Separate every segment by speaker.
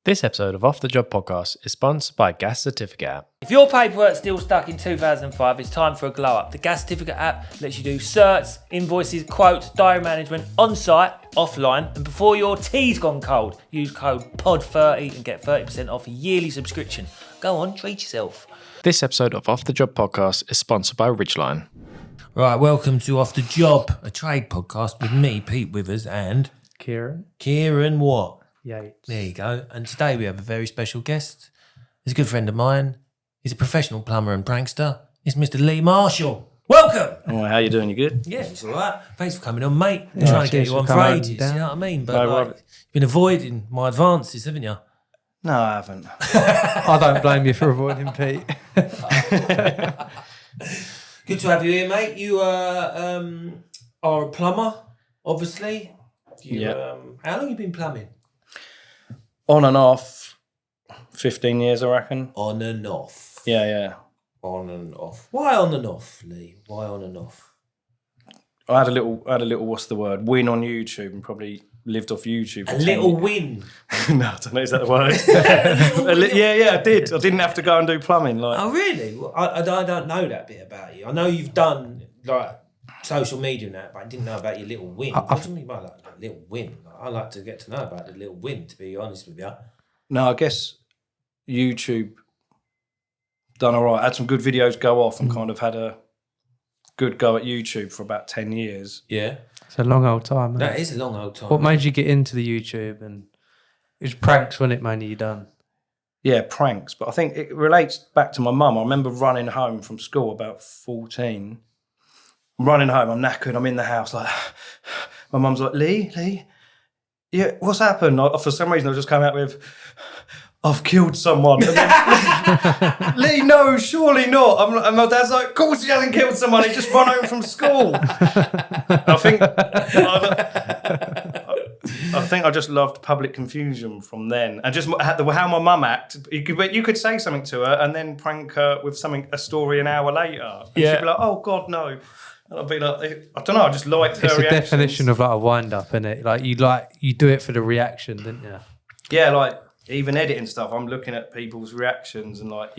Speaker 1: This episode of Off the Job Podcast is sponsored by Gas Certificate app.
Speaker 2: If your paperwork's still stuck in 2005, it's time for a glow up. The Gas Certificate app lets you do certs, invoices, quotes, diary management, on-site, offline, and before your tea's gone cold, use code POD30 and get 30% off a yearly subscription. Go on, treat yourself.
Speaker 1: This episode of Off the Job Podcast is sponsored by Ridgeline.
Speaker 2: Right, welcome to Off the Job, a trade podcast with me, Pete Withers, and Kieran what?
Speaker 1: Yates.
Speaker 2: There you go. And today we have a very special guest. He's a good friend of mine. He's a professional plumber and prankster. It's Mr. Lee Marshall. Welcome.
Speaker 3: Oh, how you doing? You good?
Speaker 2: Yeah, it's all right. Thanks for coming on, mate. I'm trying to get you on for ages, you know what I mean? But you've been avoiding my advances, haven't you?
Speaker 3: No, I haven't.
Speaker 4: I don't blame you for avoiding Pete.
Speaker 2: Good to have you here, mate. You are a plumber, obviously.
Speaker 3: Yeah.
Speaker 2: How long have you been plumbing?
Speaker 3: On and off, 15 years, I reckon.
Speaker 2: On and off.
Speaker 3: Yeah.
Speaker 2: On and off. Why on and off, Lee? Why on and off?
Speaker 3: I had a little. What's the word? Win on YouTube, and probably lived off YouTube. For
Speaker 2: a little win.
Speaker 3: No, I don't know. Is that the word? Yeah. I did. I didn't have to go and do plumbing. Like.
Speaker 2: Oh, really? Well, I don't know that bit about you. I know you've done like social media and that, but I didn't know about your little win. What do you mean by that? Like, little win? I like to get to know about the little win, to be honest with you.
Speaker 3: No, I guess YouTube done all right. I had some good videos go off and kind of had a good go at YouTube for about 10 years.
Speaker 2: Yeah.
Speaker 4: It's a long old time, mate.
Speaker 2: That is a long old time.
Speaker 4: What made you get into the YouTube? And it was pranks, wasn't it, mainly you done?
Speaker 3: Yeah, pranks. But I think it relates back to my mum. I remember running home from school about 14. I'm running home, I'm knackered, I'm in the house, like, my mum's like, Lee, yeah, what's happened? For some reason, I just come out with, I've killed someone. And then, Lee, no, surely not. And my dad's like, of course he hasn't killed someone, he just run home from school. I think I just loved public confusion from then. And just how my mum acted. You could say something to her and then prank her with a story an hour later. And she'd be like, oh, God, no. And I'd be like, I don't know, I just liked her
Speaker 4: reactions. It's a definition of like a wind-up, isn't it? You do it for the reaction, didn't you?
Speaker 3: Yeah, like even editing stuff, I'm looking at people's reactions and like,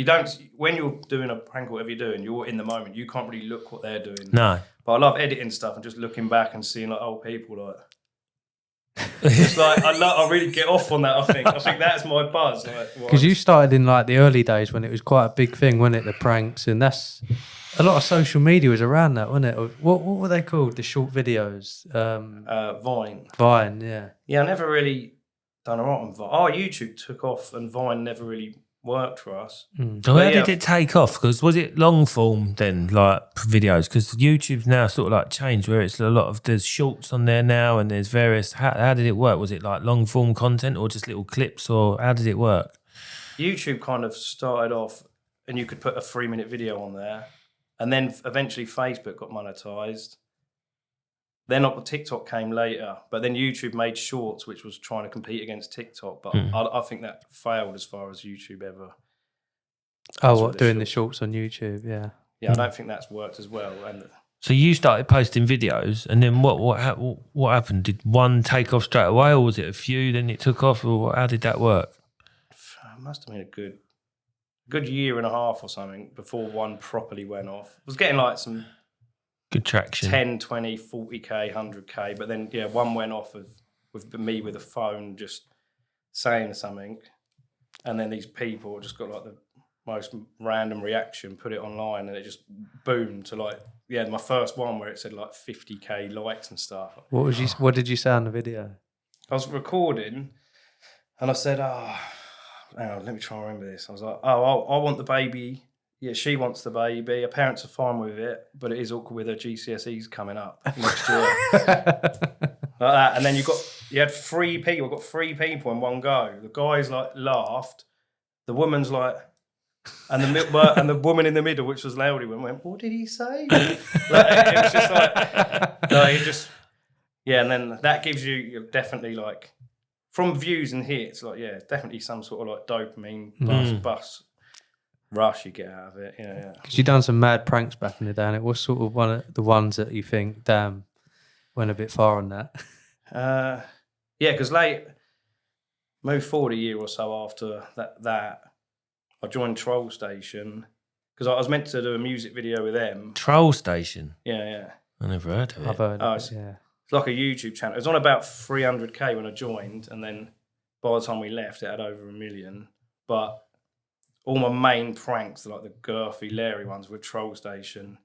Speaker 3: when you're doing a prank or whatever you're doing, you're in the moment. You can't really look what they're doing.
Speaker 2: No.
Speaker 3: But I love editing stuff and just looking back and seeing like old people like... It's like I really get off on that. I think that's my buzz.
Speaker 4: Because you started in like the early days when it was quite a big thing, wasn't it? The pranks, and that's a lot of social media was around that, wasn't it? What were they called? The short videos.
Speaker 3: Vine.
Speaker 4: Vine, yeah.
Speaker 3: Yeah, I never really done a lot on Vine. Oh, YouTube took off, and Vine never really worked for us.
Speaker 2: So how did it take off? Because was it long form then, like videos? Because YouTube's now sort of like changed, where it's a lot of there's shorts on there now, and there's various. How did it work? Was it like long form content or just little clips, or how did it work?
Speaker 3: YouTube kind of started off, and you could put a 3-minute video on there, and then eventually Facebook got monetized. Then TikTok came later, but then YouTube made shorts, which was trying to compete against TikTok. But I think that failed as far as YouTube ever.
Speaker 4: Oh, what, doing the shorts on YouTube? Yeah.
Speaker 3: Yeah, I don't think that's worked as well. And
Speaker 2: so you started posting videos, and then what happened? Did one take off straight away, or was it a few? Then it took off, or how did that work?
Speaker 3: It must have been a good year and a half or something before one properly went off. I was getting like some
Speaker 2: good traction,
Speaker 3: 10, 20, 40k, 100k, but then one went off with me with a phone just saying something, and then these people just got like the most random reaction, put it online, and it just boomed to like my first one where it said like 50k likes and stuff.
Speaker 4: What did you say on the video?
Speaker 3: I was recording, and I said, hang on, let me try and remember this. I was like, I want the baby. Yeah, she wants the baby. Her parents are fine with it, but it is awkward with her GCSEs coming up next year. Like that. And then you had 3 people. I got 3 people in one go. The guys like laughed. The woman's like, and the woman in the middle, which was Laudie, went, what did he say? Like, it was just like, and then that gives you definitely like, from views and hits, like, definitely some sort of like dopamine bus rush you get out of it. Yeah.
Speaker 4: Because you've done some mad pranks back in the day, and it was sort of one of the ones that you think, damn, went a bit far on that.
Speaker 3: Yeah, because moved forward a year or so after that I joined Troll Station because I was meant to do a music video with them.
Speaker 2: Troll Station.
Speaker 3: Yeah.
Speaker 2: I never heard of it.
Speaker 4: I've heard of it, yeah.
Speaker 3: It's like a YouTube channel. It was on about 300k when I joined, and then by the time we left, it had over 1 million. But all my main pranks, like the girthy, Larry ones, were Troll Station.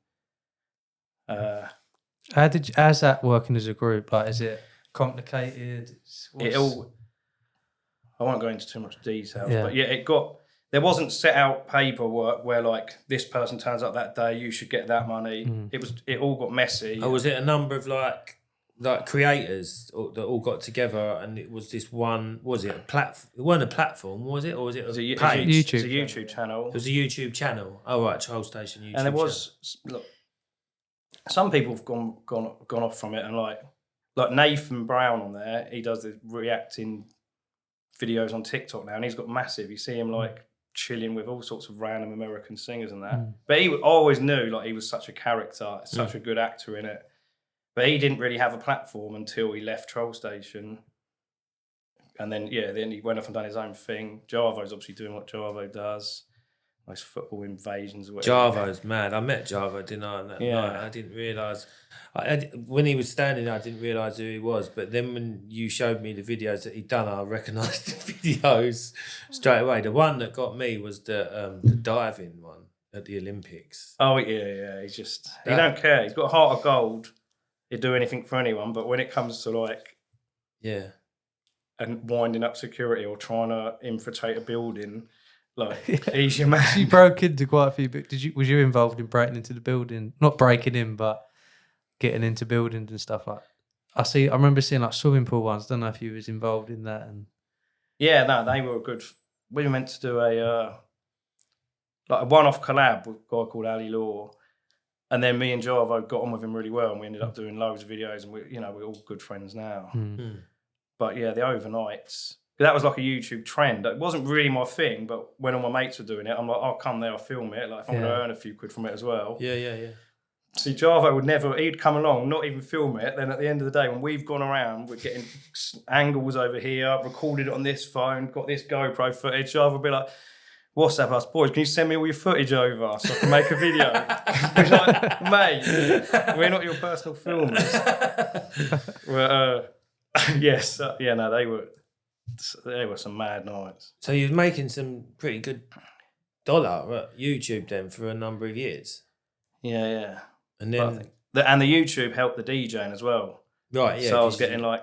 Speaker 4: How's that working as a group? Like, is it complicated?
Speaker 3: I won't go into too much details,
Speaker 4: Yeah.
Speaker 3: but yeah, there wasn't set out paperwork where like this person turns up that day, you should get that money. It all got messy.
Speaker 2: Oh, was it a number of like creators that all got together, and it was this one? Was it a platform? It wasn't a platform, was it, or was it a page?
Speaker 3: It's a YouTube channel.
Speaker 2: It was a YouTube channel. Oh right, Troll Station YouTube.
Speaker 3: And there was look, some people have gone off from it, and like Nathan Brown on there, he does the reacting videos on TikTok now, and he's got massive. You see him like chilling with all sorts of random American singers and that. But I always knew like he was such a character, such a good actor in it. But he didn't really have a platform until he left Troll Station. And then he went off and done his own thing. Jarvo's obviously doing what Jarvo does. Those football invasions or whatever.
Speaker 2: Jarvo's mad. I met Jarvo, didn't I? That
Speaker 3: Yeah.
Speaker 2: night. I didn't realise. When he was standing there, I didn't realise who he was. But then when you showed me the videos that he'd done, I recognised the videos straight away. The one that got me was the diving one at the Olympics.
Speaker 3: Oh, yeah. He don't care. He's got a heart of gold. He'd do anything for anyone. But when it comes to like...
Speaker 2: Yeah.
Speaker 3: And winding up security or trying to infiltrate a building... Like, he's your man.
Speaker 4: You broke into quite a few. Was you involved in breaking into the building? Not breaking in, but getting into buildings and stuff like. I remember seeing like swimming pool ones. Don't know if you was involved in that. And
Speaker 3: yeah, no, they were good. We were meant to do a one-off collab with a guy called Ali Law, and then me and Jarvo got on with him really well, and we ended up doing loads of videos, and we're all good friends now. But yeah, the overnights. That was like a YouTube trend. It wasn't really my thing, but when all my mates were doing it, I'm like, I'll come there, I'll film it. Like, if I'm going to earn a few quid from it as well.
Speaker 2: Yeah.
Speaker 3: See, Jarvo he'd come along, not even film it. Then at the end of the day, when we've gone around, we're getting angles over here, recorded it on this phone, got this GoPro footage. Jarvo would be like, WhatsApp us, boys, can you send me all your footage over so I can make a video? We're like, mate, we're not your personal filmers. Yes, they were some mad nights.
Speaker 2: So you was making some pretty good dollar at YouTube then for a number of years.
Speaker 3: Yeah.
Speaker 2: And then
Speaker 3: the YouTube helped the DJing as well.
Speaker 2: Right, yeah.
Speaker 3: So I was getting my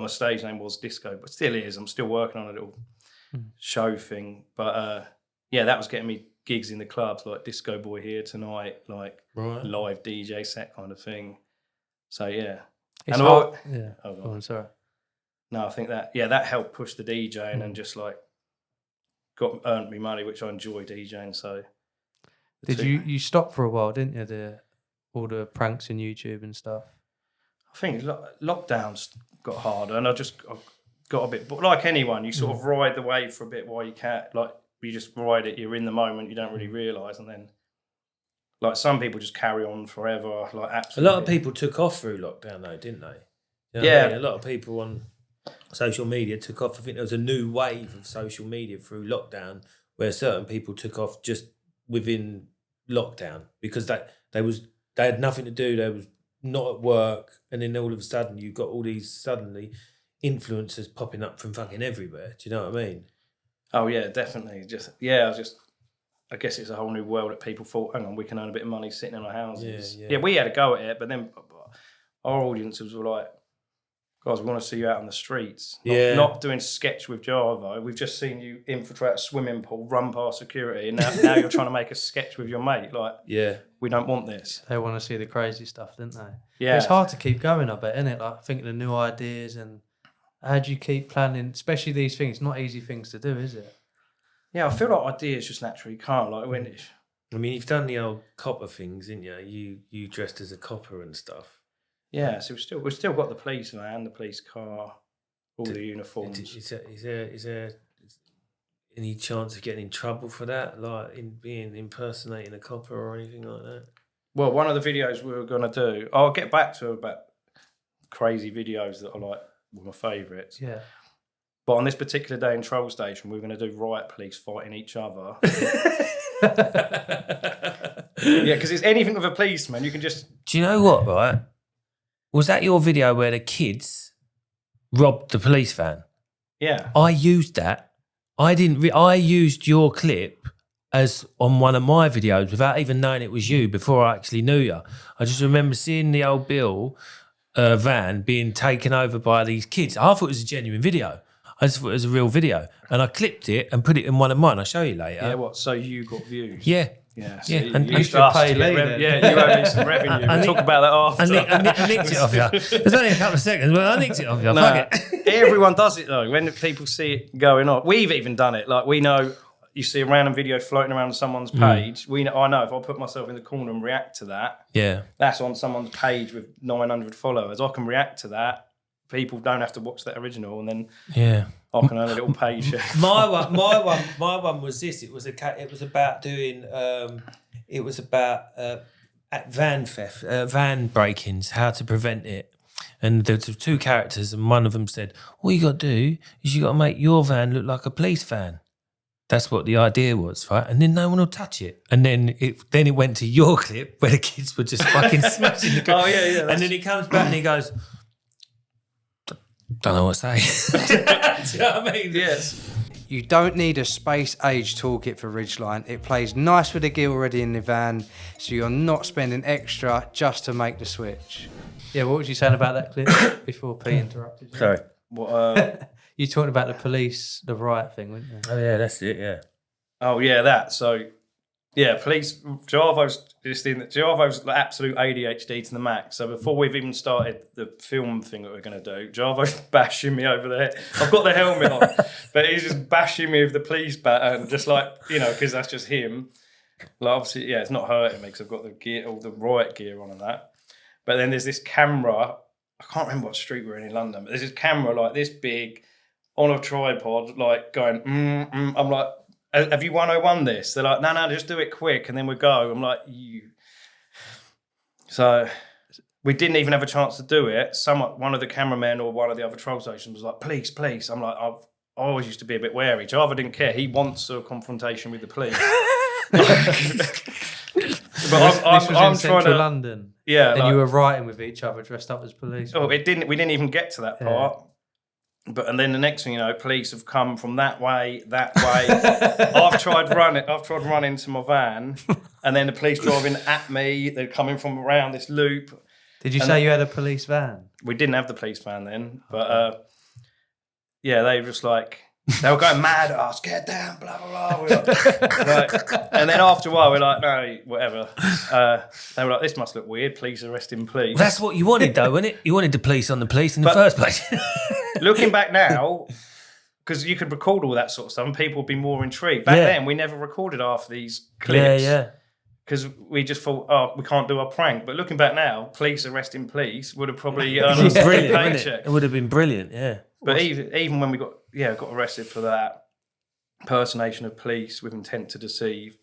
Speaker 3: stage name was Disco, but still is. I'm still working on a little show thing. But that was getting me gigs in the clubs, like Disco Boy here tonight, like live DJ set kind of thing. So yeah.
Speaker 4: it's
Speaker 3: and
Speaker 4: hard.
Speaker 3: I'm
Speaker 4: sorry.
Speaker 3: No, I think that helped push the DJing and just like earned me money, which I enjoy DJing. So
Speaker 4: did you stop for a while, didn't you? All the pranks in YouTube and stuff.
Speaker 3: I think lockdowns got harder, and I got a bit. But like anyone, you sort of ride the wave for a bit while you can. Like you just ride it. You're in the moment. You don't really realise, and then like some people just carry on forever. Like absolutely.
Speaker 2: A lot of people took off through lockdown though, didn't they? You know
Speaker 3: yeah,
Speaker 2: what I mean? A lot of people on social media took off. I think there was a new wave of social media through lockdown where certain people took off just within lockdown because they had nothing to do. They was not at work, and then all of a sudden you got all these suddenly influencers popping up from fucking everywhere. Do you know what I mean? Oh
Speaker 3: yeah, definitely. I guess it's a whole new world that people thought, hang on, we can earn a bit of money sitting in our houses. Yeah, we had a go at it, but then our audiences were like, guys, we want to see you out on the streets. Not doing sketch with Jarvo. We've just seen you infiltrate a swimming pool, run past security, and now you're trying to make a sketch with your mate. Like, we don't want this.
Speaker 4: They want to see the crazy stuff, didn't they?
Speaker 3: Yeah.
Speaker 4: It's hard to keep going, I bet, isn't it? Like thinking of new ideas, and how do you keep planning, especially these things? Not easy things to do, is it?
Speaker 3: Yeah, I feel like ideas just naturally come. Like when
Speaker 2: I mean, you've done the old copper things, didn't you? You dressed as a copper and stuff.
Speaker 3: Yeah, so we've still got the police van, the police car, all the uniforms.
Speaker 2: Is there any chance of getting in trouble for that, like impersonating a copper or anything like that?
Speaker 3: Well, one of the videos we were going to do, I'll get back to about crazy videos that are like were my favourites.
Speaker 4: Yeah.
Speaker 3: But on this particular day in Troll Station, we were going to do riot police fighting each other. Yeah, because it's anything with a policeman, you can just...
Speaker 2: Do you know what, right? Was that your video where the kids robbed the police van?
Speaker 3: Yeah.
Speaker 2: I used that. I used your clip as on one of my videos without even knowing it was you before I actually knew you. I just remember seeing the old Bill van being taken over by these kids. I thought it was a genuine video. I just thought it was a real video. And I clipped it and put it in one of mine. I'll show you later.
Speaker 3: Yeah, what? So you got views?
Speaker 2: Yeah.
Speaker 3: Yeah.
Speaker 2: Yeah.
Speaker 3: So
Speaker 2: And
Speaker 3: you used
Speaker 4: to
Speaker 3: us
Speaker 4: pay
Speaker 3: to get
Speaker 4: Lee then.
Speaker 3: Yeah, you owe me some revenue. We'll talk about that after.
Speaker 2: I nicked it off you. There's only a couple of seconds, but I nicked it off you.
Speaker 3: No,
Speaker 2: Fuck it.
Speaker 3: everyone does it though. When people see it going on, we've even done it. Like we know, you see a random video floating around on someone's page. I know if I put myself in the corner and react to that,
Speaker 2: Yeah.
Speaker 3: that's on someone's page with 900 followers. I can react to that. People don't have to watch that original, and then I can earn a little paycheck.
Speaker 2: My one was this. It was about doing. It was about van theft, van break-ins, how to prevent it. And there were two characters, and one of them said, "All you got to do is you got to make your van look like a police van." That's what the idea was, right? And then no one will touch it. And then it went to your clip where the kids were just fucking smashing the car.
Speaker 3: Oh yeah.
Speaker 2: And then he comes back and he goes, "Don't know what to say." Do you know what I mean?
Speaker 3: Yes.
Speaker 5: You don't need a space-age toolkit for Ridgeline. It plays nice with the gear already in the van, so you're not spending extra just to make the switch.
Speaker 4: Yeah, what was you saying about that clip before P interrupted you?
Speaker 2: Sorry.
Speaker 3: What?
Speaker 4: You talking about the police, the riot thing, weren't you?
Speaker 2: Oh, yeah, that's it, yeah.
Speaker 3: Oh yeah, that. So yeah, police. Jarvo's absolute ADHD to the max. So before we've even started the film thing that we're going to do, Jarvo's bashing me over the head. I've got the helmet on, but he's just bashing me with the police baton, just like, you know, because that's just him. Like obviously, yeah, it's not hurting me because I've got the gear, all the riot gear on and that. But then there's this camera. I can't remember what street we're in London, but there's this camera like this big on a tripod, like going. I'm like, have you 101 this? They're like, no, just do it quick and then we go. I'm like, you. So we didn't even have a chance to do it. One of the cameramen or one of the other troll stations was like, police. I'm like, I always used to be a bit wary. Java didn't care. He wants a confrontation with the police. But
Speaker 4: this was
Speaker 3: I'm
Speaker 4: in
Speaker 3: trying
Speaker 4: central
Speaker 3: to,
Speaker 4: London.
Speaker 3: yeah.
Speaker 4: And
Speaker 3: like,
Speaker 4: you were writing with each other dressed up as police.
Speaker 3: oh, we didn't even get to that part. And then the next thing you know, police have come from that way. I've tried running to my van, and then the police driving at me. They're coming from around this loop.
Speaker 4: Did you say you had a police van?
Speaker 3: We didn't have the police van then, but yeah, they were just like, they were going mad at us, get down, blah, blah, blah. Like, and then after a while, we're like, no, whatever. They were like, this must look weird, police arresting police.
Speaker 2: That's what you wanted, though, wasn't it? You wanted the police on the police in the first place.
Speaker 3: Looking back now, because you could record all that sort of stuff and people would be more intrigued. Back then, we never recorded half these clips.
Speaker 2: Yeah.
Speaker 3: Because we just thought, oh, we can't do our prank. But looking back now, police arresting police would have probably earned us a
Speaker 2: Brilliant, wouldn't
Speaker 3: paycheck.
Speaker 2: it? It would have been brilliant, yeah.
Speaker 3: But even when we got arrested for that impersonation of police with intent to deceive,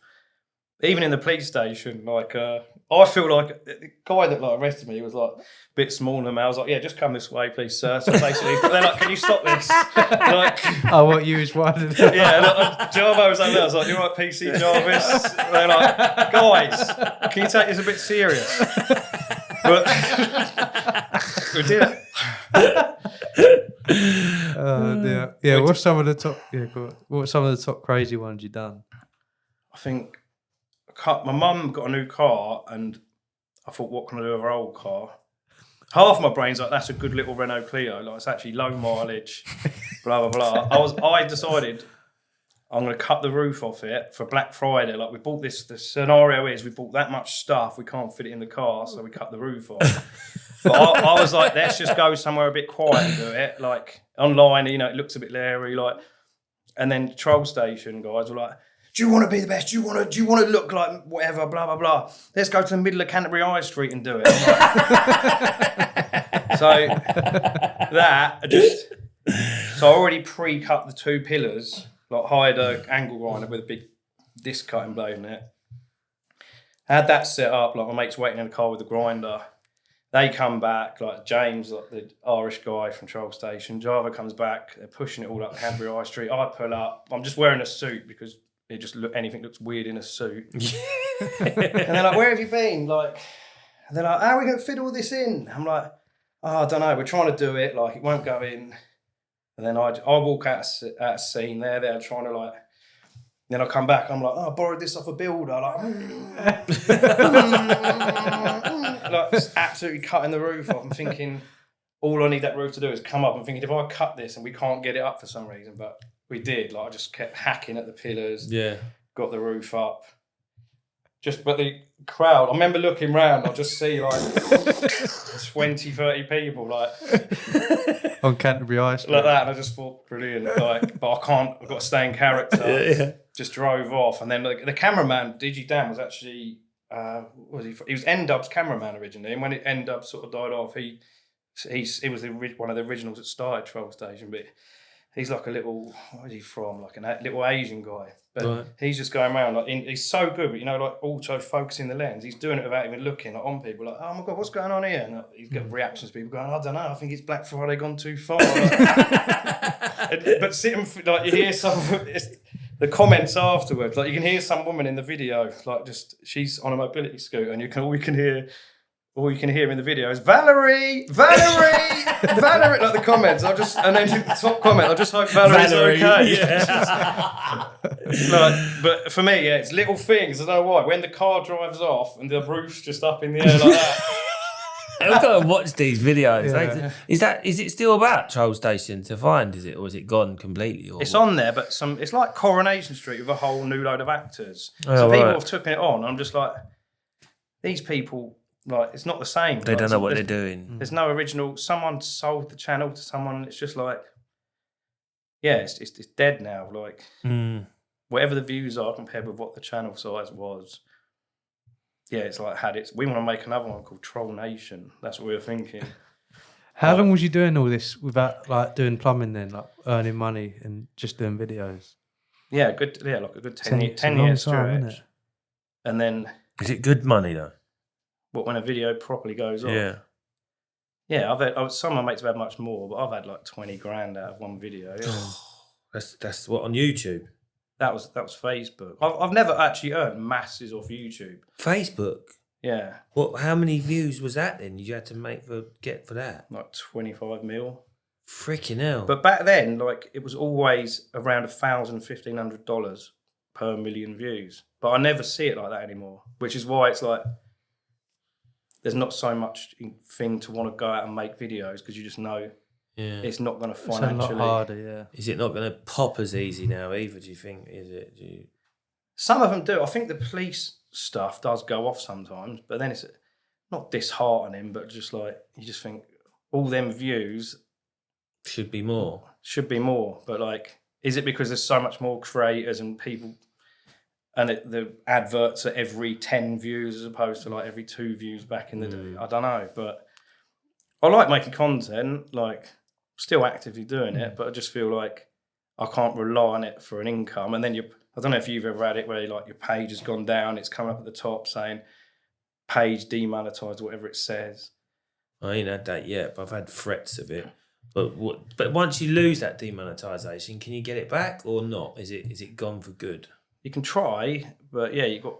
Speaker 3: even in the police station, like I feel like the guy that like arrested me was like a bit smaller than me. I was like, yeah, just come this way, please, sir. So basically, they're like, can you stop this? Like,
Speaker 4: Oh, what you was writing?
Speaker 3: yeah, like, Jarvo was over there. I was like, you're right, PC Jarvis. They're like, guys, can you take this a bit serious? But we did it.
Speaker 4: Oh dear. Yeah. What's some of the top? Yeah. Go on. What's some of the top crazy ones you done?
Speaker 3: I think my mum got a new car, and I thought, what can I do with her old car? Half my brain's like, that's a good little Renault Clio. Like, it's actually low mileage, blah, blah, blah. I decided I'm going to cut the roof off it for Black Friday. Like, we bought this, the scenario is we bought that much stuff, we can't fit it in the car, so we cut the roof off. But I was like, let's just go somewhere a bit quiet and do it. Like, online, you know, it looks a bit leery. Like, and then Troll Station guys were like, do you want to be the best? Do you want to look like whatever, blah, blah, blah. Let's go to the middle of Canterbury High Street and do it. So I already pre-cut the two pillars, like hired an angle grinder with a big disc cutting blade in it. Had that set up, like my mate's waiting in the car with the grinder. They come back, like James, like the Irish guy from Troll Station. Java comes back. They're pushing it all up Hanbury High Street. I pull up. I'm just wearing a suit because anything looks weird in a suit. And they're like, "Where have you been?" Like, and they're like, "How are we going to fit all this in?" I'm like, "Oh, I don't know. We're trying to do it. Like, it won't go in." And then I walk out of scene. They're trying to like. Then I come back. I'm like, "Oh, I borrowed this off a builder." Like, like just absolutely cutting the roof off. I'm thinking, all I need that roof to do is come up. I'm thinking, if I cut this and we can't get it up for some reason, but we did. Like, I just kept hacking at the pillars.
Speaker 2: Yeah.
Speaker 3: Got the roof up. But the crowd, I remember looking round, I just see like 20, 30 people like
Speaker 4: On Canterbury High Street.
Speaker 3: like that, and I just thought, brilliant. Like, but I can't. I've got to stay in character.
Speaker 2: Yeah.
Speaker 3: Just drove off, and then the cameraman, DG Dan, was actually what was he? He was N-Dub's cameraman originally, and when N-Dub sort of died off, he was one of the originals that started Troll Station, but he's like a little, where's he from? Like a little Asian guy. But
Speaker 2: right.
Speaker 3: He's just going around, like he's so good, but like auto focusing the lens. He's doing it without even looking on people. Like, oh my God, what's going on here? And he's got reactions, people going, I don't know, I think it's Black Friday gone too far. But sitting, like, you hear the comments afterwards, like you can hear some woman in the video, like she's on a mobility scooter, and all you can hear in the video is Valerie, Valerie, like the comments. And then the top comment, I just hope Valerie's okay.
Speaker 2: Yeah.
Speaker 3: Like, but for me, yeah, it's little things. I don't know why. When the car drives off and the roof's just up in the air like that.
Speaker 2: I've got to watch these videos.
Speaker 4: Yeah.
Speaker 2: Is it still about Troll Station to find? Is it, or is it gone completely? Or
Speaker 3: It's on there, but it's like Coronation Street with a whole new load of actors.
Speaker 2: Oh,
Speaker 3: so people
Speaker 2: right.
Speaker 3: have taken it on. I'm just like, these people, like, it's not the same.
Speaker 2: They
Speaker 3: Like,
Speaker 2: don't know what they're doing.
Speaker 3: There's no original. Someone sold the channel to someone, and it's just like, yeah, it's dead now. Like, whatever the views are compared with what the channel size was, yeah, it's like we want to make another one called Troll Nation. That's what we were thinking.
Speaker 4: How long was you doing all this without like doing plumbing then, like earning money and just doing videos?
Speaker 3: Yeah, like a good 10
Speaker 4: It's a
Speaker 3: year
Speaker 4: long time,
Speaker 3: stretch.
Speaker 4: isn't it?
Speaker 3: And then,
Speaker 2: Is it good money though?
Speaker 3: when a video properly goes off?
Speaker 2: Yeah.
Speaker 3: Yeah, I've had, some of my mates have had much more, but I've had like 20 grand out of one video. Yeah.
Speaker 2: That's what, on YouTube?
Speaker 3: That was Facebook. I've never actually earned masses off YouTube.
Speaker 2: Facebook?
Speaker 3: Yeah,
Speaker 2: What? How many views was that then? You had to get for that?
Speaker 3: like 25 mil.
Speaker 2: Freaking hell!
Speaker 3: But back then, like, it was always around $1,000, $1,500 per million views. But I never see it like that anymore, which is why it's like there's not so much thing to want to go out and make videos, because you just know it's not going to financially.
Speaker 4: It's a lot harder, yeah.
Speaker 2: Is it not going to pop as easy now either? Do you think? Is it?
Speaker 3: Some of them do. I think the police stuff does go off sometimes, but then it's not disheartening, but just like, you just think all them views
Speaker 2: Should be more.
Speaker 3: But like, is it because there's so much more creators and people, and the adverts are every 10 views as opposed to like every 2 views back in the day? I don't know, but I like making content, like still actively doing it, but I just feel like I can't rely on it for an income. And then I don't know if you've ever had it where like your page has gone down, it's come up at the top saying page demonetized, whatever it says.
Speaker 2: I ain't had that yet, but I've had threats of it. But once you lose that demonetization, can you get it back or not? Is it gone for good?
Speaker 3: You can try, but yeah, you've got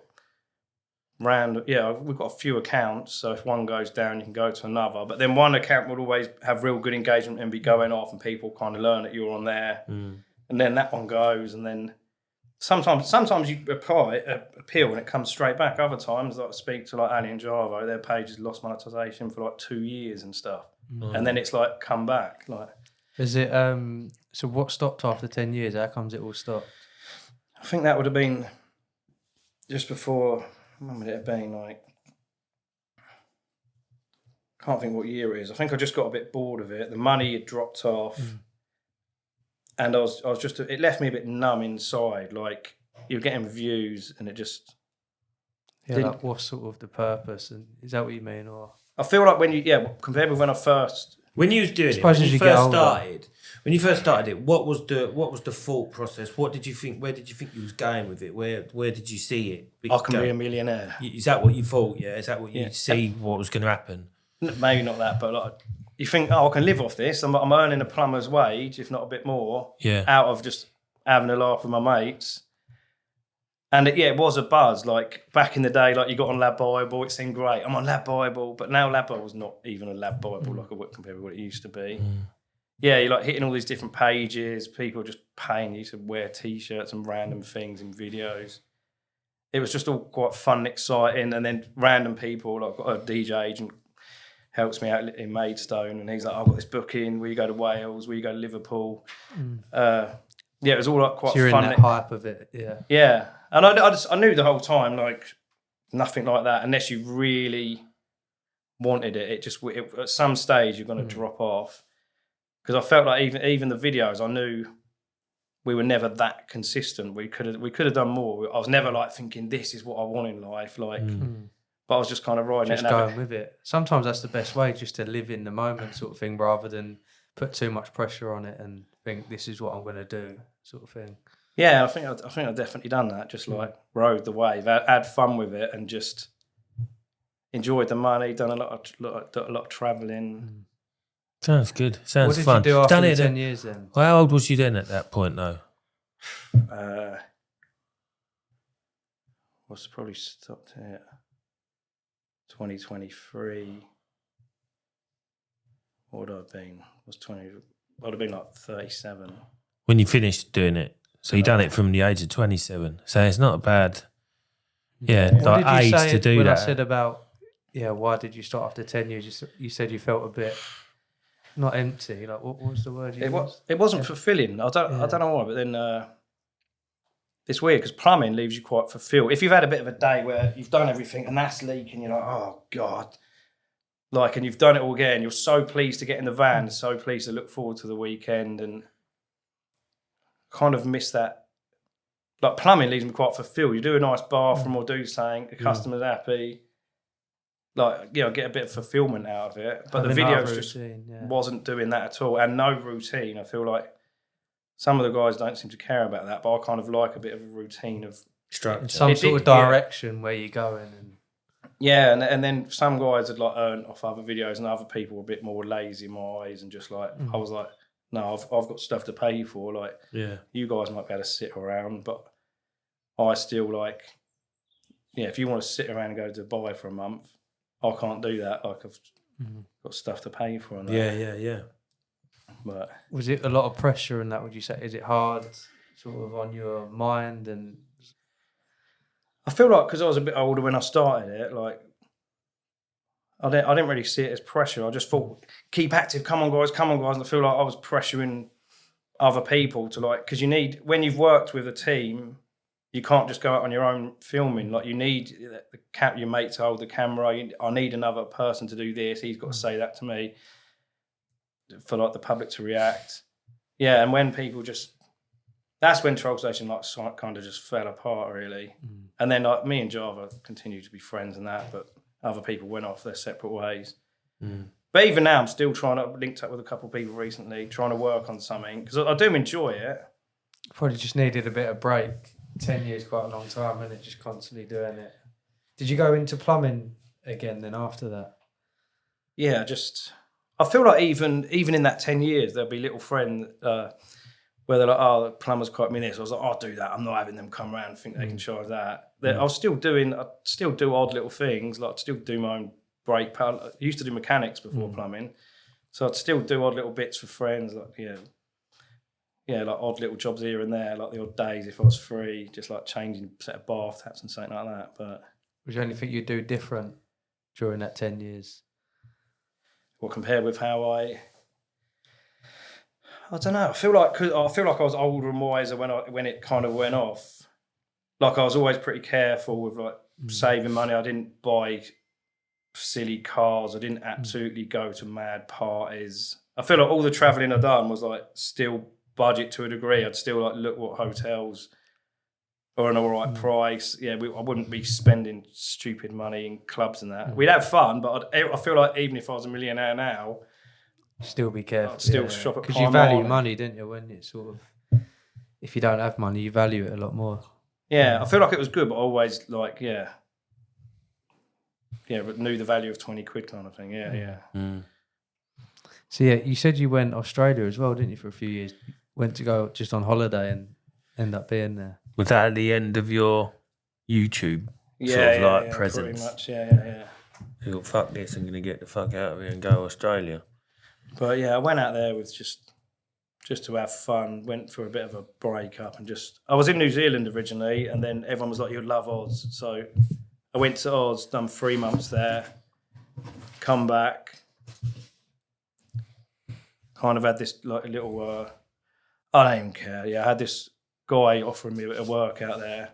Speaker 3: we've got a few accounts, so if one goes down, you can go to another. But then one account would always have real good engagement and be going off, and people kind of learn that you're on there. And then that one goes, and then sometimes you appeal and it comes straight back. Other times, like I speak to like Ali and Javo, their pages lost monetization for like 2 years and stuff, and then it's like come back. Like,
Speaker 4: Is it so what stopped after 10 years? How comes it all stopped?
Speaker 3: I think that would have been just before. When would it have been? Like, can't think what year it is. I think I just got a bit bored of it. The money had dropped off, and I was just. It left me a bit numb inside. Like, you're getting views, and it just.
Speaker 4: Yeah, like what's sort of the purpose? And is that what you mean, or?
Speaker 3: I feel like compared with when I first.
Speaker 2: When you was doing it, when you first started it, what was the thought process? What did you think? Where did you think you was going with it? Where did you see it?
Speaker 3: I can be a millionaire.
Speaker 2: Is that what you thought? Yeah, is that what you see? What was going to happen?
Speaker 3: maybe not that, but like you think, oh, I can live off this. I'm earning a plumber's wage, if not a bit more, out of just having a laugh with my mates. And it was a buzz. Like back in the day, like you got on Lab Bible, it seemed great. I'm on Lab Bible, but now Lab Bible's not even a Lab Bible like compared with what it used to be. Yeah, you're like hitting all these different pages. People just paying you to wear T-shirts and random things in videos. It was just all quite fun and exciting. And then random people, like I've got a DJ agent helps me out in Maidstone, and he's like, I've got this booking. Will you go to Wales? Will you go to Liverpool? It was all like quite
Speaker 4: So you're
Speaker 3: fun.
Speaker 4: in that hype of it, yeah.
Speaker 3: Yeah, and I knew the whole time, like nothing like that unless you really wanted it. At some stage you're going to drop off, because I felt like even the videos, I knew we were never that consistent. We could have done more. I was never like thinking this is what I want in life, like. But I was just kind of riding
Speaker 4: just going with it. Sometimes that's the best way, just to live in the moment, sort of thing, rather than put too much pressure on it and think this is what I'm going to do, sort of thing.
Speaker 3: Yeah, I think I've definitely done that. Just like rode the wave, had fun with it, and just enjoyed the money. Done a lot of travelling.
Speaker 1: Sounds good. Sounds
Speaker 4: what did
Speaker 1: fun.
Speaker 4: you do after
Speaker 1: Done
Speaker 4: the
Speaker 1: it
Speaker 4: 10 years then?
Speaker 1: Well, how old was you then at that point, though?
Speaker 3: Was probably stopped at 2023. What would I have been? I'd have been like 37.
Speaker 1: When you finished doing it. So you done it from the age of 27. So it's not a bad,
Speaker 4: What did you
Speaker 1: age
Speaker 4: say
Speaker 1: to do
Speaker 4: when
Speaker 1: that.
Speaker 4: I said about, why did you start after 10 years? You said you felt a bit, not empty. Like, what was the word you used?
Speaker 3: It wasn't fulfilling. I don't know why, but then it's weird because plumbing leaves you quite fulfilled. If you've had a bit of a day where you've done everything and that's leaking, you're like, oh God. Like, and you've done it all again. You're so pleased to get in the van, so pleased to look forward to the weekend, and kind of miss that. Like plumbing leaves me quite fulfilled. You do a nice bathroom or do something, the customer's happy. Like, get a bit of fulfillment out of it. But the videos just wasn't doing that at all, and no routine. I feel like some of the guys don't seem to care about that, but I kind of like a bit of a routine of
Speaker 1: structure.
Speaker 4: Some sort of direction where you're going.
Speaker 3: And then some guys had like earned off other videos, and other people were a bit more lazy in my eyes, and just like I was like, no, I've got stuff to pay for. Like, you guys might be able to sit around, but I still like, if you want to sit around and go to Dubai for a month, I can't do that. Like, I've got stuff to pay for. And
Speaker 1: Yeah.
Speaker 3: But
Speaker 4: was it a lot of pressure in that? Would you say, is it hard, sort of on your mind? And
Speaker 3: I feel like because I was a bit older when I started it, like I didn't really see it as pressure. I just thought, keep active, come on guys. And I feel like I was pressuring other people to like, because you need, when you've worked with a team, you can't just go out on your own filming. Like, you need your mate to hold the camera. I need another person to do this. He's got to say that to me for like the public to react. Yeah, and when people that's when Troll Station like kind of just fell apart really. And then like me and Java continued to be friends and that, but other people went off their separate ways. But even now, I'm still linked up with a couple of people recently, trying to work on something, because I do enjoy it.
Speaker 4: Probably just needed a bit of break. 10 years, quite a long time, and just constantly doing it. Did you go into plumbing again then after that?
Speaker 3: Yeah, I feel like even in that 10 years, there'll be little friends where they're like, oh, the plumber's quite me this. I was like, I'll do that. I'm not having them come around and think they can charge that. I still do odd little things, like still do my own brake pad. I used to do mechanics before plumbing. So I'd still do odd little bits for friends, like, like odd little jobs here and there, like the odd days if I was free, just like changing a set of bath taps and something like that. But
Speaker 4: was there anything you'd do different during that 10 years?
Speaker 3: Well, compared with how I don't know. I feel like I was older and wiser when it kind of went off. Like, I was always pretty careful with like saving money. I didn't buy silly cars. I didn't absolutely go to mad parties. I feel like all the travelling I've done was like still budget to a degree. I'd still like look what hotels are an all right price. Yeah, I wouldn't be spending stupid money in clubs and that. We'd have fun, but I feel like even if I was a millionaire now,
Speaker 4: still be careful.
Speaker 3: I'd still shop at
Speaker 4: because you value money, don't you? When it's sort of, if you don't have money, you value it a lot more.
Speaker 3: Yeah, I feel like it was good, but always like, but knew the value of 20 quid kind of thing. Yeah.
Speaker 4: So yeah, you said you went Australia as well, didn't you, for a few years? Went to go just on holiday and end up being there.
Speaker 1: Was that at the end of your YouTube presence?
Speaker 3: Pretty much. Yeah.
Speaker 1: You thought, fuck this, I'm going to get the fuck out of here and go to Australia.
Speaker 3: But yeah, I went out there with just to have fun. Went for a bit of a break-up and I was in New Zealand originally, and then everyone was like, "You'd love Oz," so I went to Oz, done 3 months there, come back, kind of had this like little. I don't even care. Yeah, I had this guy offering me a bit of work out there,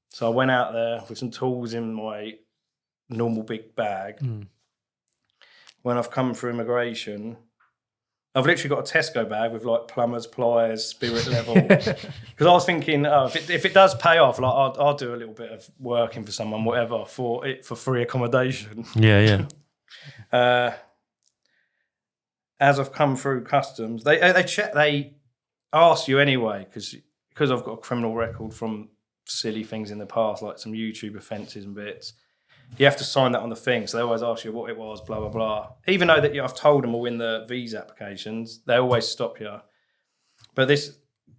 Speaker 3: so I went out there with some tools in my normal big bag. When I've come through immigration, I've literally got a Tesco bag with like plumbers, pliers, spirit level. Because I was thinking, if it does pay off, like I'll do a little bit of working for someone, whatever, for free accommodation.
Speaker 1: Yeah.
Speaker 3: As I've come through customs, they ask you anyway, because I've got a criminal record from silly things in the past, like some YouTube offences and bits. You have to sign that on the thing, so they always ask you what it was, blah, blah, blah. Even though that I've told them all in the visa applications, they always stop you. But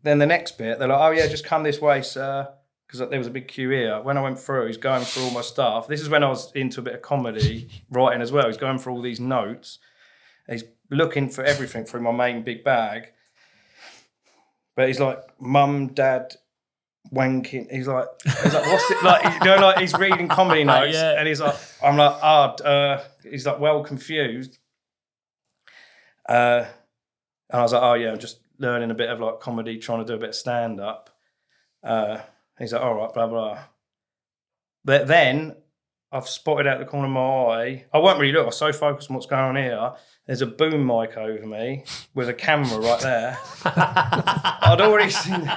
Speaker 3: then the next bit, they're like, "Oh yeah, just come this way, sir," because there was a big queue here. When I went through, he's going through all my stuff. This is when I was into a bit of comedy writing as well. He's going through all these notes. He's looking for everything through my main big bag. But he's like, "Mum, Dad, wanking." He's like, "What's it like?" Like he's reading comedy notes, and he's like, I'm like, he's like, well confused. And I was like, "Oh yeah, I'm just learning a bit of like comedy, trying to do a bit of stand up." He's like, "All right, blah blah." But then I've spotted out the corner of my eye. I won't really look. I was so focused on what's going on here. There's a boom mic over me with a camera right there. I'd already seen.